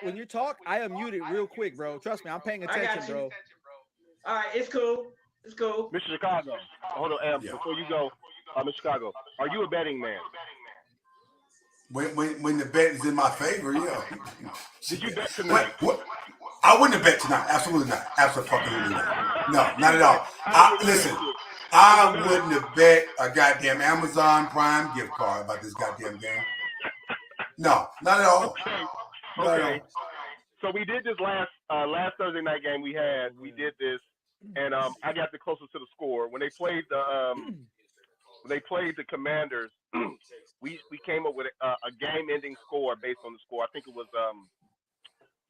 when you talk, I unmute it real quick, bro. Trust me, I'm paying attention, bro. All right, it's cool. It's cool. Mr. Chicago, hold on, before you go, Mr. Chicago, are you a betting man? When the bet is in my favor, yeah. Did you bet tonight? What? I wouldn't have bet tonight. Absolutely not. Absolutely not. No, not at all. Listen, I wouldn't have bet a goddamn Amazon Prime gift card about this goddamn game. No, not at all. Okay. So we did this last Thursday night game we did this, and I got the closest to the score. When they played the Commanders, we came up with a game-ending score based on the score. I think it was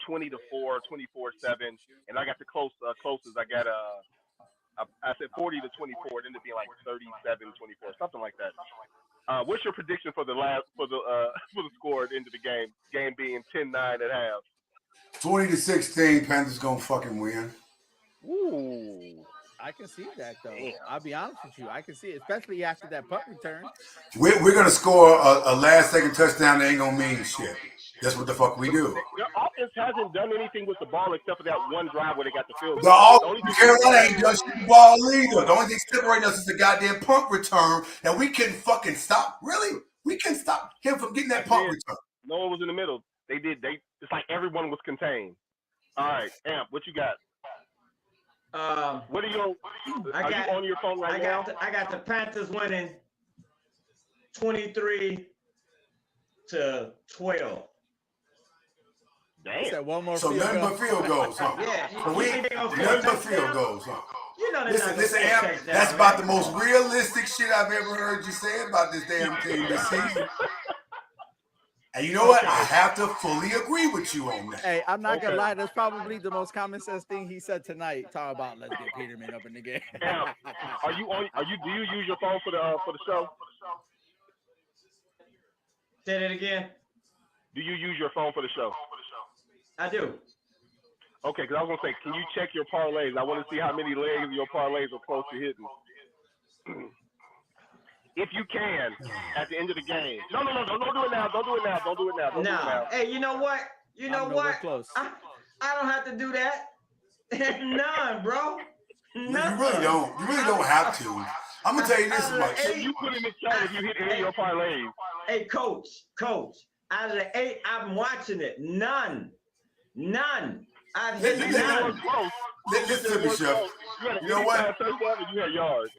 20-4, 24-7, and I got the closest. I got I said 40-24. It ended up being like 37-24, something like that. What's your prediction for the score at the end of the game? Game being 10-9 at half. 20-16. Panthers gonna fucking win. Ooh, I can see that though. Damn. I'll be honest with you, I can see it, especially after that punt return. We're gonna score a last-second touchdown that ain't gonna mean shit. That's what the fuck we do. Your offense hasn't done anything with the ball except for that one drive where they got the field The goal. Carolina ain't done shit the ball either. The only thing separating us is the goddamn punt return that we couldn't fucking stop. Really? We couldn't stop him from getting that punt return. No one was in the middle. It's like everyone was contained. All right, Amp, what you got? What are you on your phone right now? I got the Panthers winning 23-12. Damn. One more so nothing but field goals, huh? Yeah. So nothing but field goals, huh? You know listen, Amp, that's about the most realistic shit I've ever heard you say about this damn team this season. And you know what? I have to fully agree with you on that. Hey, I'm not gonna lie. That's probably the most common sense thing he said tonight. Talking about let's get Peterman up in the game. Now, do you use your phone for the show? Say that again. Do you use your phone for the show? I do. Okay, because I was gonna say, can you check your parlays? I want to see how many legs of your parlays are close to hitting. If you can, at the end of the game. No, don't do it now. Don't do it now. Hey, you know what? Close. I don't have to do that. None, bro. None. You really don't. You really don't have to. I'm gonna tell you this much. You put in the chat if you hit any of your parlays. Hey, coach. Out of the 8, I'm watching it. None. I've hit none. Listen to me, Chef. You know what? You had yards.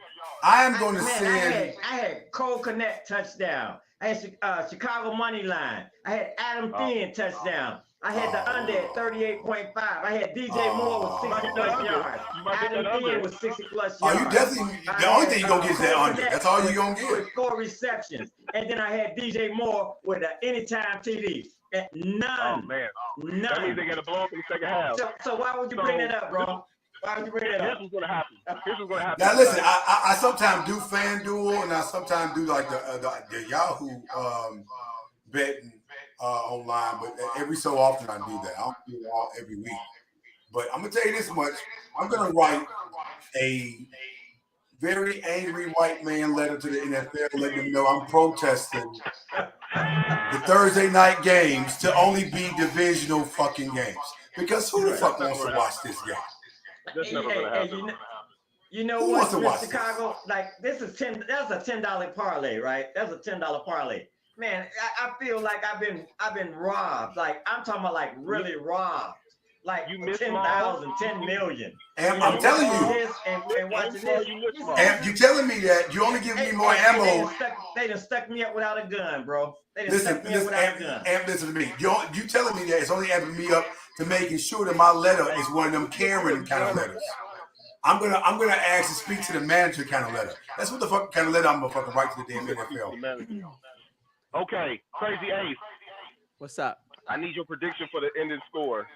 I am going to send. I had Cole Connect touchdown. I had Chicago money line. I had Adam Thielen touchdown. I had the under at 38.5. I had DJ Moore with 60 plus yards. Adam Thielen with 60 plus yards. Oh, you definitely. The only thing you're going to get is that under. That's all you're going to get. With 4 receptions. And then I had DJ Moore with an anytime TD. None. Oh, man. None. That means they got to blow up in the second half. So why would you bring it up, bro? Why would you bring it up? This was going to happen. Now, listen, I sometimes do FanDuel, and I sometimes do like the Yahoo betting online, but every so often I do that. I don't do it all every week. But I'm going to tell you this much. I'm going to write a very angry white man letter to the NFL, letting them know I'm protesting the Thursday night games to only be divisional fucking games. Because who the fuck wants to watch this game? That's never going to happen. You know Who what, wants to Chicago? Like this is that's a $10 parlay, right? That's a $10 parlay. Man, I feel like I've been robbed. Like I'm talking about like really robbed. Like you 10,000, 10 million. And I'm telling you, and watching this. and you telling me that you only give me more ammo. They done stuck me up without a gun, bro. They done Listen, stuck me up without a gun. And listen to me. You telling me that it's only amping me up to making sure that my letter is one of them Karen kind of letters. I'm gonna ask to speak to the manager kind of letter. That's what the fuck kind of letter I'm gonna fucking write to the damn NFL. Okay, Crazy Ace. What's up? I need your prediction for the ending score.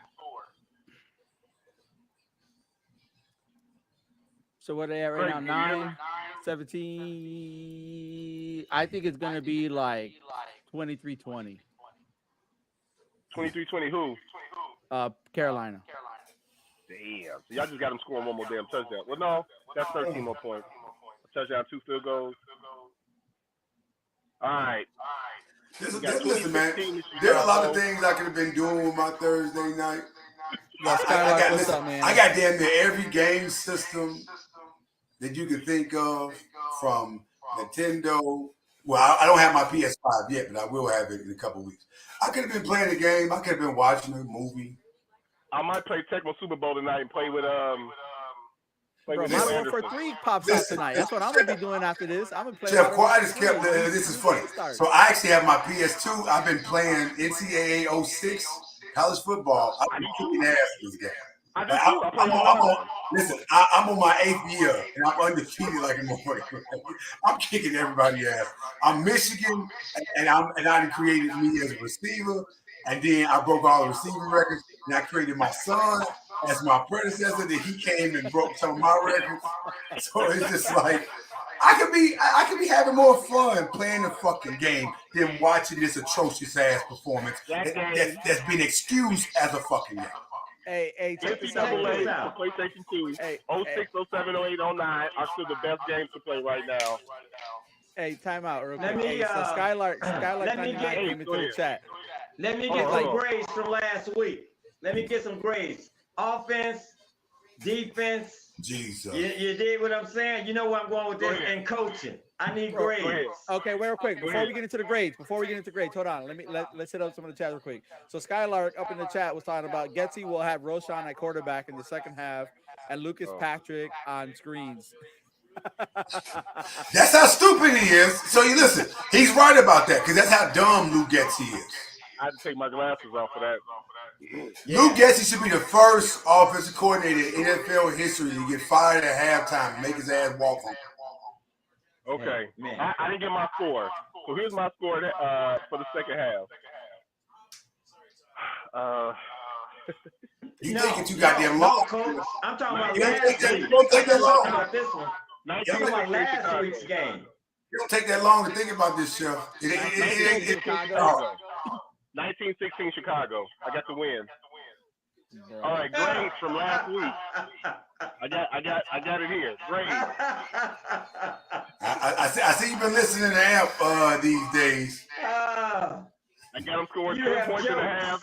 So what are they at right now? 9-17. I think it's gonna be like 23-20. 23-20 who? Carolina. Damn. So y'all just got them scoring one more damn touchdown. Well, no, that's 13 more points. A touchdown, 2 field goals. All right. Listen, man. There are a lot of things I could have been doing with my Thursday night. I got damn near every game system that you could think of from Nintendo. Well, I don't have my PS5 yet, but I will have it in a couple weeks. I could have been playing a game. I could have been watching a movie. I might play Tecmo Super Bowl tonight and play with Bro, my 1 for 3 pops out tonight. That's what I'm gonna be doing after this. I'm gonna play. Jeff, I just kept. This is funny. So I actually have my PS2. I've been playing NCAA 06 college football. I've been kicking ass this game. I'm on my 8th year and I'm undefeated like a motherfucker. I'm kicking everybody's ass. I'm Michigan, and I created me as a receiver, and then I broke all the receiving records, and I created my son as my predecessor. Then he came and broke some of my records. So it's just like I could be having more fun playing the fucking game than watching this atrocious ass performance that's been excused as a fucking game. Hey, check this out. PlayStation 2, 06, 07, 08, 09 are still the best games to play right now. Hey, time out real quick. So Skylark 99 came into the chat. Let me get some grades from last week. Let me get some grades. Offense, defense. Jesus. You dig what I'm saying? You know where I'm going with this? And coaching. I need grades. Okay, real quick. Before we get into the grades, hold on. Let's hit up some of the chat real quick. So Skylark up in the chat was talking about Getsy will have Roshan at quarterback in the second half and Lucas Patrick on screens. That's how stupid he is. So you listen, he's right about that because that's how dumb Lou Getsy is. I had to take my glasses off for that. Lou Getsy should be the first offensive coordinator in NFL history to get fired at halftime and make his ass walk home. Okay. I didn't get my score. So here's my score for the second half. You think it too goddamn long. Coach. I'm talking about last week. Don't take that long. I'm talking about this one. I'm talking about last week's game. It don't take that long to think about this, Chef. 1916 Chicago. I got the win. All right, grades from last week. I got it here. Grades. I see you've been listening to Amp these days. I got them scoring 2 points and a half.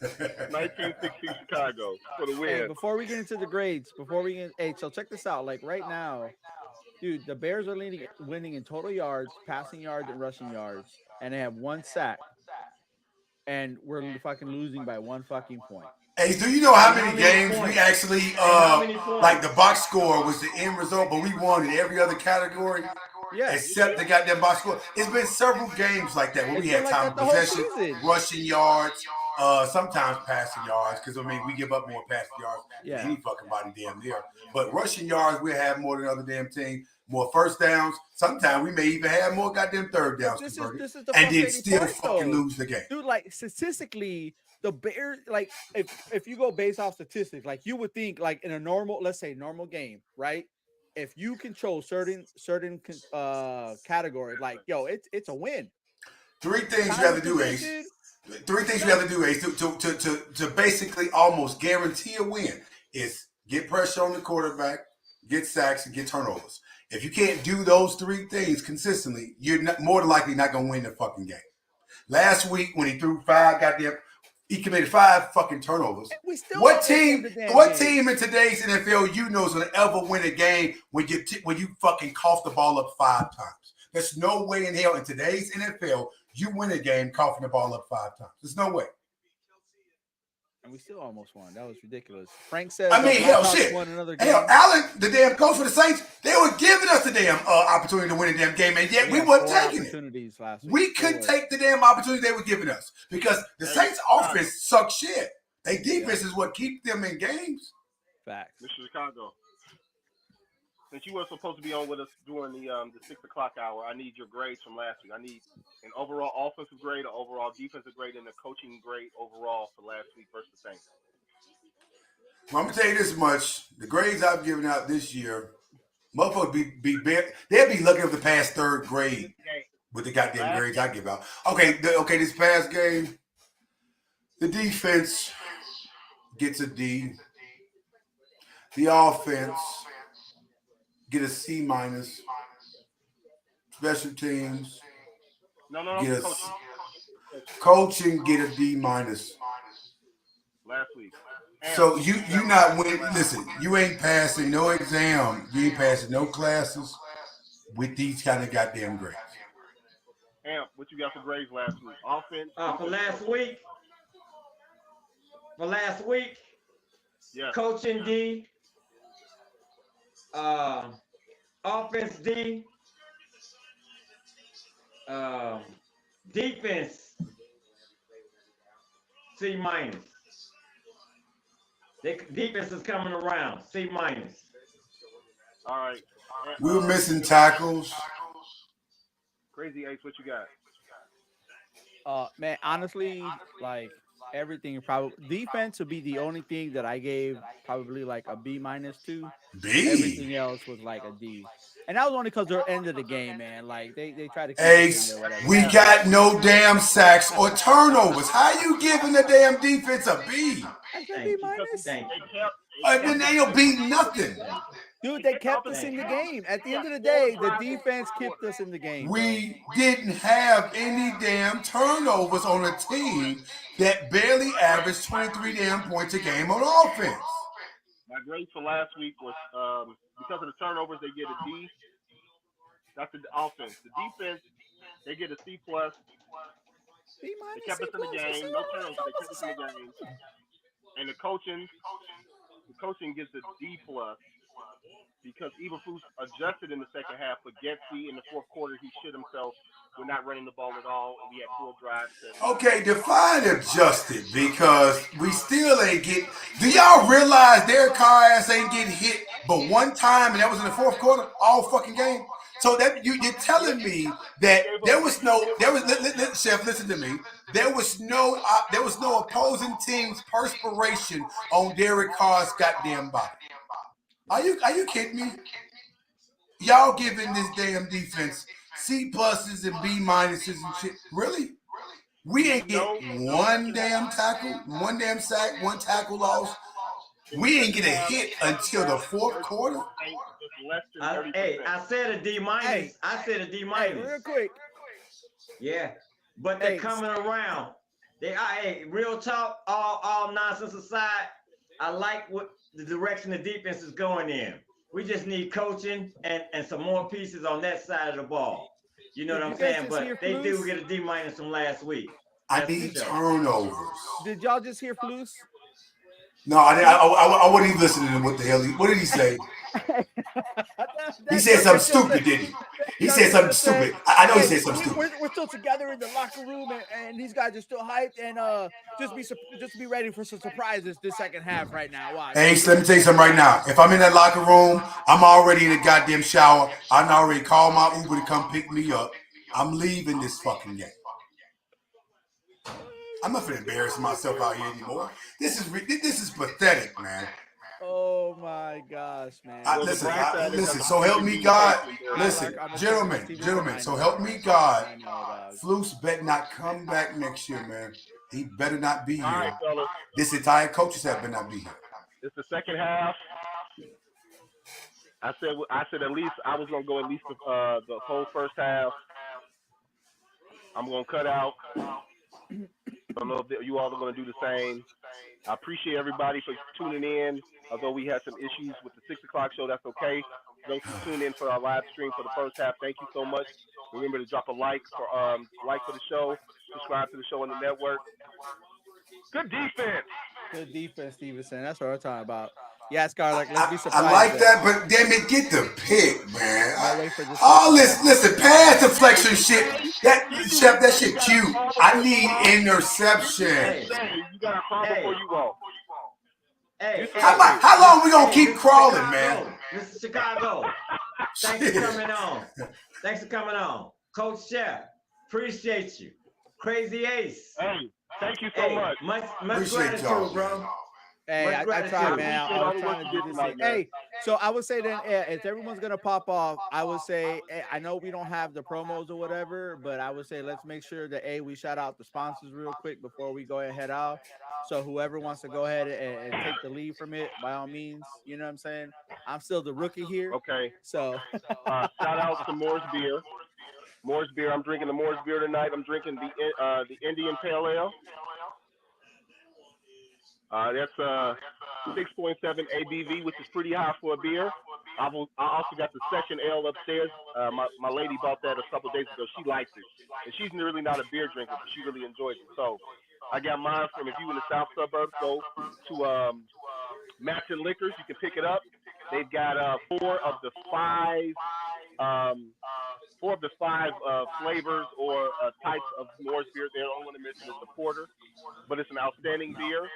1916 Chicago for the win. Hey, before we get into the grades, so check this out. Like right now, dude, the Bears are winning in total yards, passing yards, and rushing yards, and they have 1 sack. And we're fucking losing by 1 fucking point. Hey, do you know how many games we actually like the box score was the end result, but we won in every other category? Yeah. Except the goddamn box score. It's been several games like that where we had time of possession, rushing yards, sometimes passing yards, because I mean we give up more passing yards than any fucking body damn near. But rushing yards we have more than other damn team. More first downs. Sometimes we may even have more goddamn third downs converted, and then still fucking lose the game. Dude, like statistically, the Bears, like if you go based off statistics, like you would think, like in a normal, let's say normal game, right? If you control certain categories, like it's a win. 3 things you have to do, Ace. 3 things you have to do, Ace, to basically almost guarantee a win is get pressure on the quarterback, get sacks, and get turnovers. If you can't do those 3 things consistently, you're more than likely not going to win the fucking game. Last week when he threw 5 goddamn, he committed 5 fucking turnovers. What team in today's NFL you know is going to ever win a game when you fucking cough the ball up 5 times? There's no way in hell in today's NFL you win a game coughing the ball up 5 times. There's no way. And we still almost won. That was ridiculous. Frank said, I mean, hell, shit. Hell, Allen, the damn coach for the Saints, they were giving us the damn opportunity to win a damn game, and yet we weren't taking it. We couldn't take the damn opportunity they were giving us because the Saints' offense sucks shit. Their defense is what keeps them in games. Facts. Mr. Chicago, since you were supposed to be on with us during the 6 o'clock hour, I need your grades from last week. I need an overall offensive grade, an overall defensive grade, and a coaching grade overall for last week versus the Saints. Well, I'm gonna tell you this much: the grades I've given out this year, motherfuckers they'll be looking at the past 3rd grade with the goddamn grades I give out. Okay, this past game, the defense gets a D. The offense get a C-. Special teams. Get coaching get a D-. Last week. So you not winning. Listen, you ain't passing no exam. You ain't passing no classes with these kind of goddamn grades. Amp, what you got for grades last week? Offense. For last week. Yeah. Coaching D. Offense D. Defense C-. Defense is coming around C-. All right. We were missing tackles. Crazy Ace, what you got? Man, honestly, like everything probably defense would be the only thing that I gave probably like a B- to. B. Everything else was like a D. And that was only because they're end of the game, man. Like they try to keep Ace, we got no damn sacks or turnovers. How you giving the damn defense a B? I said B-. And then they don't beat nothing. Dude, they kept us in the game. At the end of the day, the defense kept us in the game. We didn't have any damn turnovers on a team that barely averaged 23 damn points a game on offense. My grade for last week was because of the turnovers, they get a D. That's the offense. The defense, they get a C plus. B They minus, kept C us in the plus. game. No turnovers. They kept us in the game. And the coaching gets a D plus because Eberflus adjusted in the second half, but Getsy in the fourth quarter he shit himself. We're not running the ball at all, and we had 4 drives. Okay, define adjusted because we still ain't get. Do y'all realize their car ass ain't getting hit but one time, and that was in the fourth quarter, all fucking game? So that you're telling me that there was Chef, listen to me. There was no opposing team's perspiration on Derek Carr's goddamn body. Are you kidding me? Y'all giving this damn defense C pluses and B minuses and shit. Really? We ain't get one damn tackle, one damn sack, one tackle loss. We ain't get a hit until the fourth quarter. I said a D minus. I said a D minus. Real quick. Yeah, but they're coming around. Real talk, all nonsense aside, I like what the direction the defense is going in. We just need coaching and some more pieces on that side of the ball. You know what I'm saying? But they do get a D minus from last week. I need turnovers. Did y'all just hear Flus? No, I wasn't even listening to what the hell what did he say? He said something stupid, didn't he? He said something stupid. I know he said something stupid. We're still together in the locker room, and these guys are still hyped, and just be ready for some surprises this second half right now. Watch. Hey, let me tell you something right now. If I'm in that locker room, I'm already in the goddamn shower. I already called my Uber to come pick me up. I'm leaving this fucking game. I'm not gonna embarrass myself out here anymore. This is pathetic, man. Oh my gosh, man! Listen. So help me God. Listen, gentlemen. So help me God. Flus better not come back next year, man. He better not be here. This entire coaching staff better not be here. It's the second half. I said at least I was gonna go at least the whole first half. I'm gonna cut out. I don't know if you all are going to do the same. I appreciate everybody for tuning in. Although we had some issues with the 6 o'clock show, that's okay. Those who tune in for our live stream for the first half, thank you so much. Remember to drop a like for the show, subscribe to the show on the network. Good defense. Good defense, Stevenson. That's what I'm talking about. Yeah, Scarlett, let's be surprised. I like that, but damn it, get the pick, man. All this, listen, pass deflection shit. That shit cute. I need interception. You got a problem before you go. How long we gonna keep crawling, man? Mr. Chicago, thanks for coming on. Coach Chef, appreciate you. Crazy Ace. Hey, thank you so much. Much gratitude, bro. Hey, I tried, man. I was trying to do this thing. Hey, so I would say then, if everyone's gonna pop off, I would say, I know we don't have the promos or whatever, but I would say let's make sure that we shout out the sponsors real quick before we go ahead and head out. So whoever wants to go ahead and take the lead from it, by all means, you know what I'm saying? I'm still the rookie here. Okay. So shout out to Moore's Beer. Moore's Beer. I'm drinking the Moore's Beer tonight. I'm drinking the Indian Pale Ale. That's 6.7 ABV, which is pretty high for a beer. I also got the Session Ale upstairs. My lady bought that a couple of days ago. She likes it. And she's really not a beer drinker, but she really enjoys it. So I got mine from, if you in the south suburbs, go to Matson Liquors. You can pick it up. They've got 4 of the 5 flavors or types of Moore's beer. The only one missing is the porter, but it's an outstanding beer.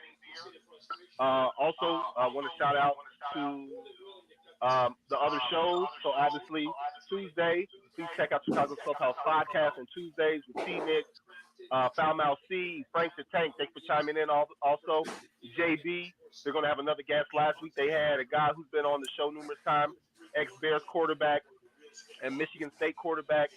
Also, I want to shout out to the other shows. So obviously, Tuesday, please check out Chicago Clubhouse podcast on Tuesdays with T-Nick, Foul Mouth C, Frank the Tank. Thanks for chiming in. Also, JB, they're going to have another guest. Last week they had a guy who's been on the show numerous times, ex-Bears quarterback and Michigan State quarterback,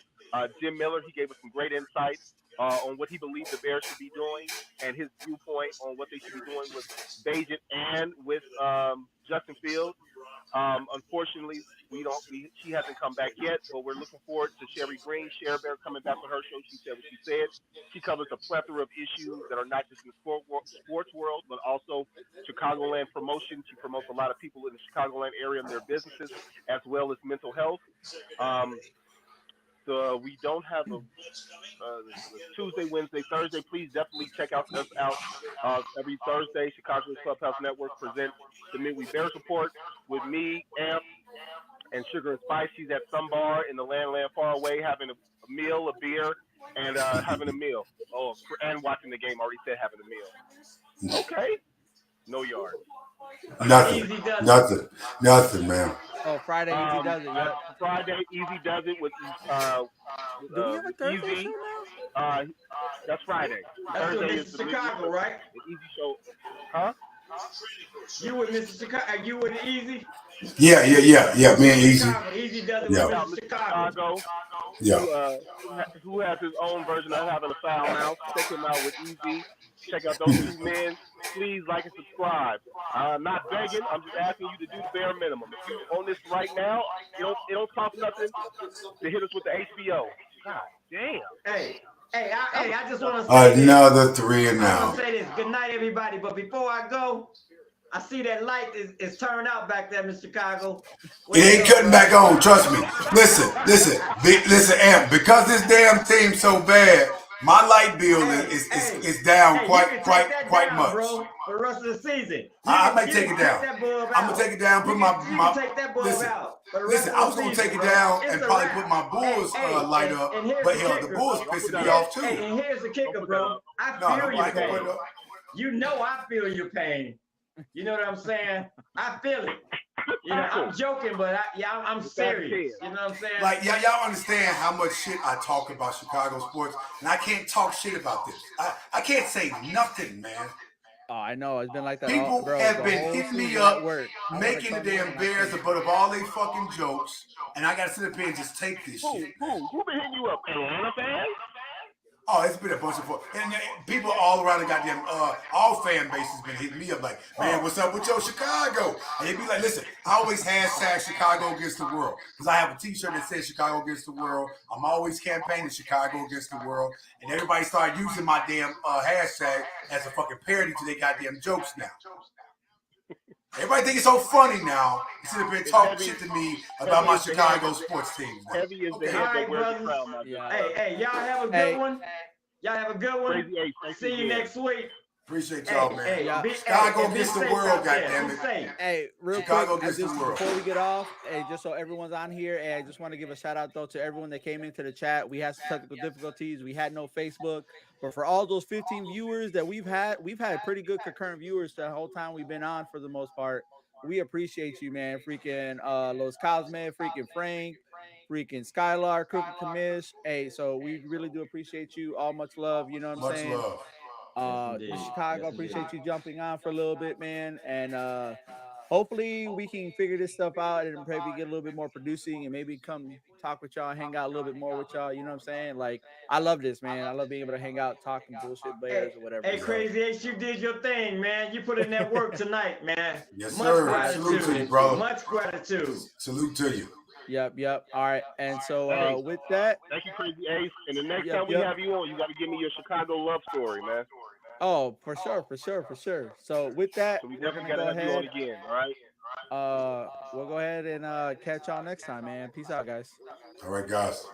Jim Miller. He gave us some great insights on what he believes the Bears should be doing and his viewpoint on what they should be doing with Bagent and with Justin Fields. Unfortunately, she hasn't come back yet, but we're looking forward to Sherry Green, Cher Bear coming back with her show. She said what she said. She covers a plethora of issues that are not just in the sports world, but also Chicagoland promotion. She promotes a lot of people in the Chicagoland area and their businesses, as well as mental health. Um, we don't have a Tuesday, Wednesday, Thursday. Please definitely check us out every Thursday. Chicago Clubhouse Network presents the Mid-Week Bears Report with me, Amp, and Sugar and Spice. She's at some bar in the land far away having a meal, a beer, and having a meal. Oh, and watching the game. Already said having a meal. Okay. No yards. Nothing, man. Oh, Friday Easy does it. Yep. Friday Easy does it with Do we have a Thursday Easy. show now? That's Friday. That's Thursday with Mr. Chicago, right? The Easy show. Huh? You with Mr. Chicago? You with Easy? Yeah. Me and Easy. Easy does it with Mr. Chicago. Yeah. Who has his own version of having a foul mouth. Check him out with Easy. Check out those two men. Please like and subscribe. I'm not begging. I'm just asking you to do the bare minimum. If you're on this right now, it don't cost nothing to hit us with the HBO. God damn. Hey, I just want to say another 3 and I out. want to say this. Good night, everybody. But before I go, I see that light is turned out back there, Mr. Chicago. It ain't cutting back on, trust me. Listen, Amp, because this damn team's so bad, my light bill is down quite much. Bro, for the rest of the season. I might take it down. I'm gonna take it down, put my take that bulb out. Listen, I was gonna take it down and probably put my Bulls light up, but hell, the Bulls pissing me off too. And here's the kicker, bro. I feel your pain. You know I feel your pain. You know what I'm saying? I feel it. You know, I'm joking, but I'm serious. You know what I'm saying? Like, y'all understand how much shit I talk about Chicago sports, and I can't talk shit about this. I can't say nothing, man. Oh, I know. It's been like that. People have been hitting me up, making the damn Bears the butt of all they fucking jokes, and I gotta sit up here and just take this shit. Who been hitting you up? Atlanta fans? Oh, it's been a bunch of and people all around the goddamn all fan bases been hitting me up like, man, what's up with your Chicago? And they be like, listen, I always hashtag Chicago against the world because I have a T-shirt that says Chicago against the world. I'm always campaigning Chicago against the world, and everybody started using my damn hashtag as a fucking parody to their goddamn jokes now. Everybody think it's so funny now. Instead of been talking shit to me about my Chicago sports teams. Heavy is the head that wears the crown, my guy. Hey, y'all have a good one. Y'all have a good one. See you next week. Appreciate y'all, man. Chicago against the world, goddammit. Hey, real Chicago quick, against the world. Before we get off, hey, just so everyone's on here, and I just want to give a shout out though to everyone that came into the chat. We had some technical difficulties. We had no Facebook, but for all those 15 viewers that we've had pretty good concurrent viewers the whole time we've been on for the most part. We appreciate you, man. Freaking Los Cosme, freaking Frank, freaking Skylar, Crooked Commish. Hey, so we really do appreciate you. All much love. You know what I'm saying? Much love. Chicago, appreciate you jumping on for a little bit, man. And hopefully we can figure this stuff out and maybe get a little bit more producing and maybe come talk with y'all, hang out a little bit more with y'all. You know what I'm saying? Like, I love this, man. I love being able to hang out, talking bullshit Bears or whatever. Hey, Crazy H, you did your thing, man. You put in that work tonight, man. Yes, sir. Salute to you, brother. Much gratitude. Salute to you. Yep. All right. And so with that, thank you, Crazy Ace. And the next time we have you on, you got to give me your Chicago love story, man. Oh, for sure. So with that, so we're gonna go ahead. You on again, all right? We'll go ahead and catch y'all next time, man. Peace out, guys. All right, guys.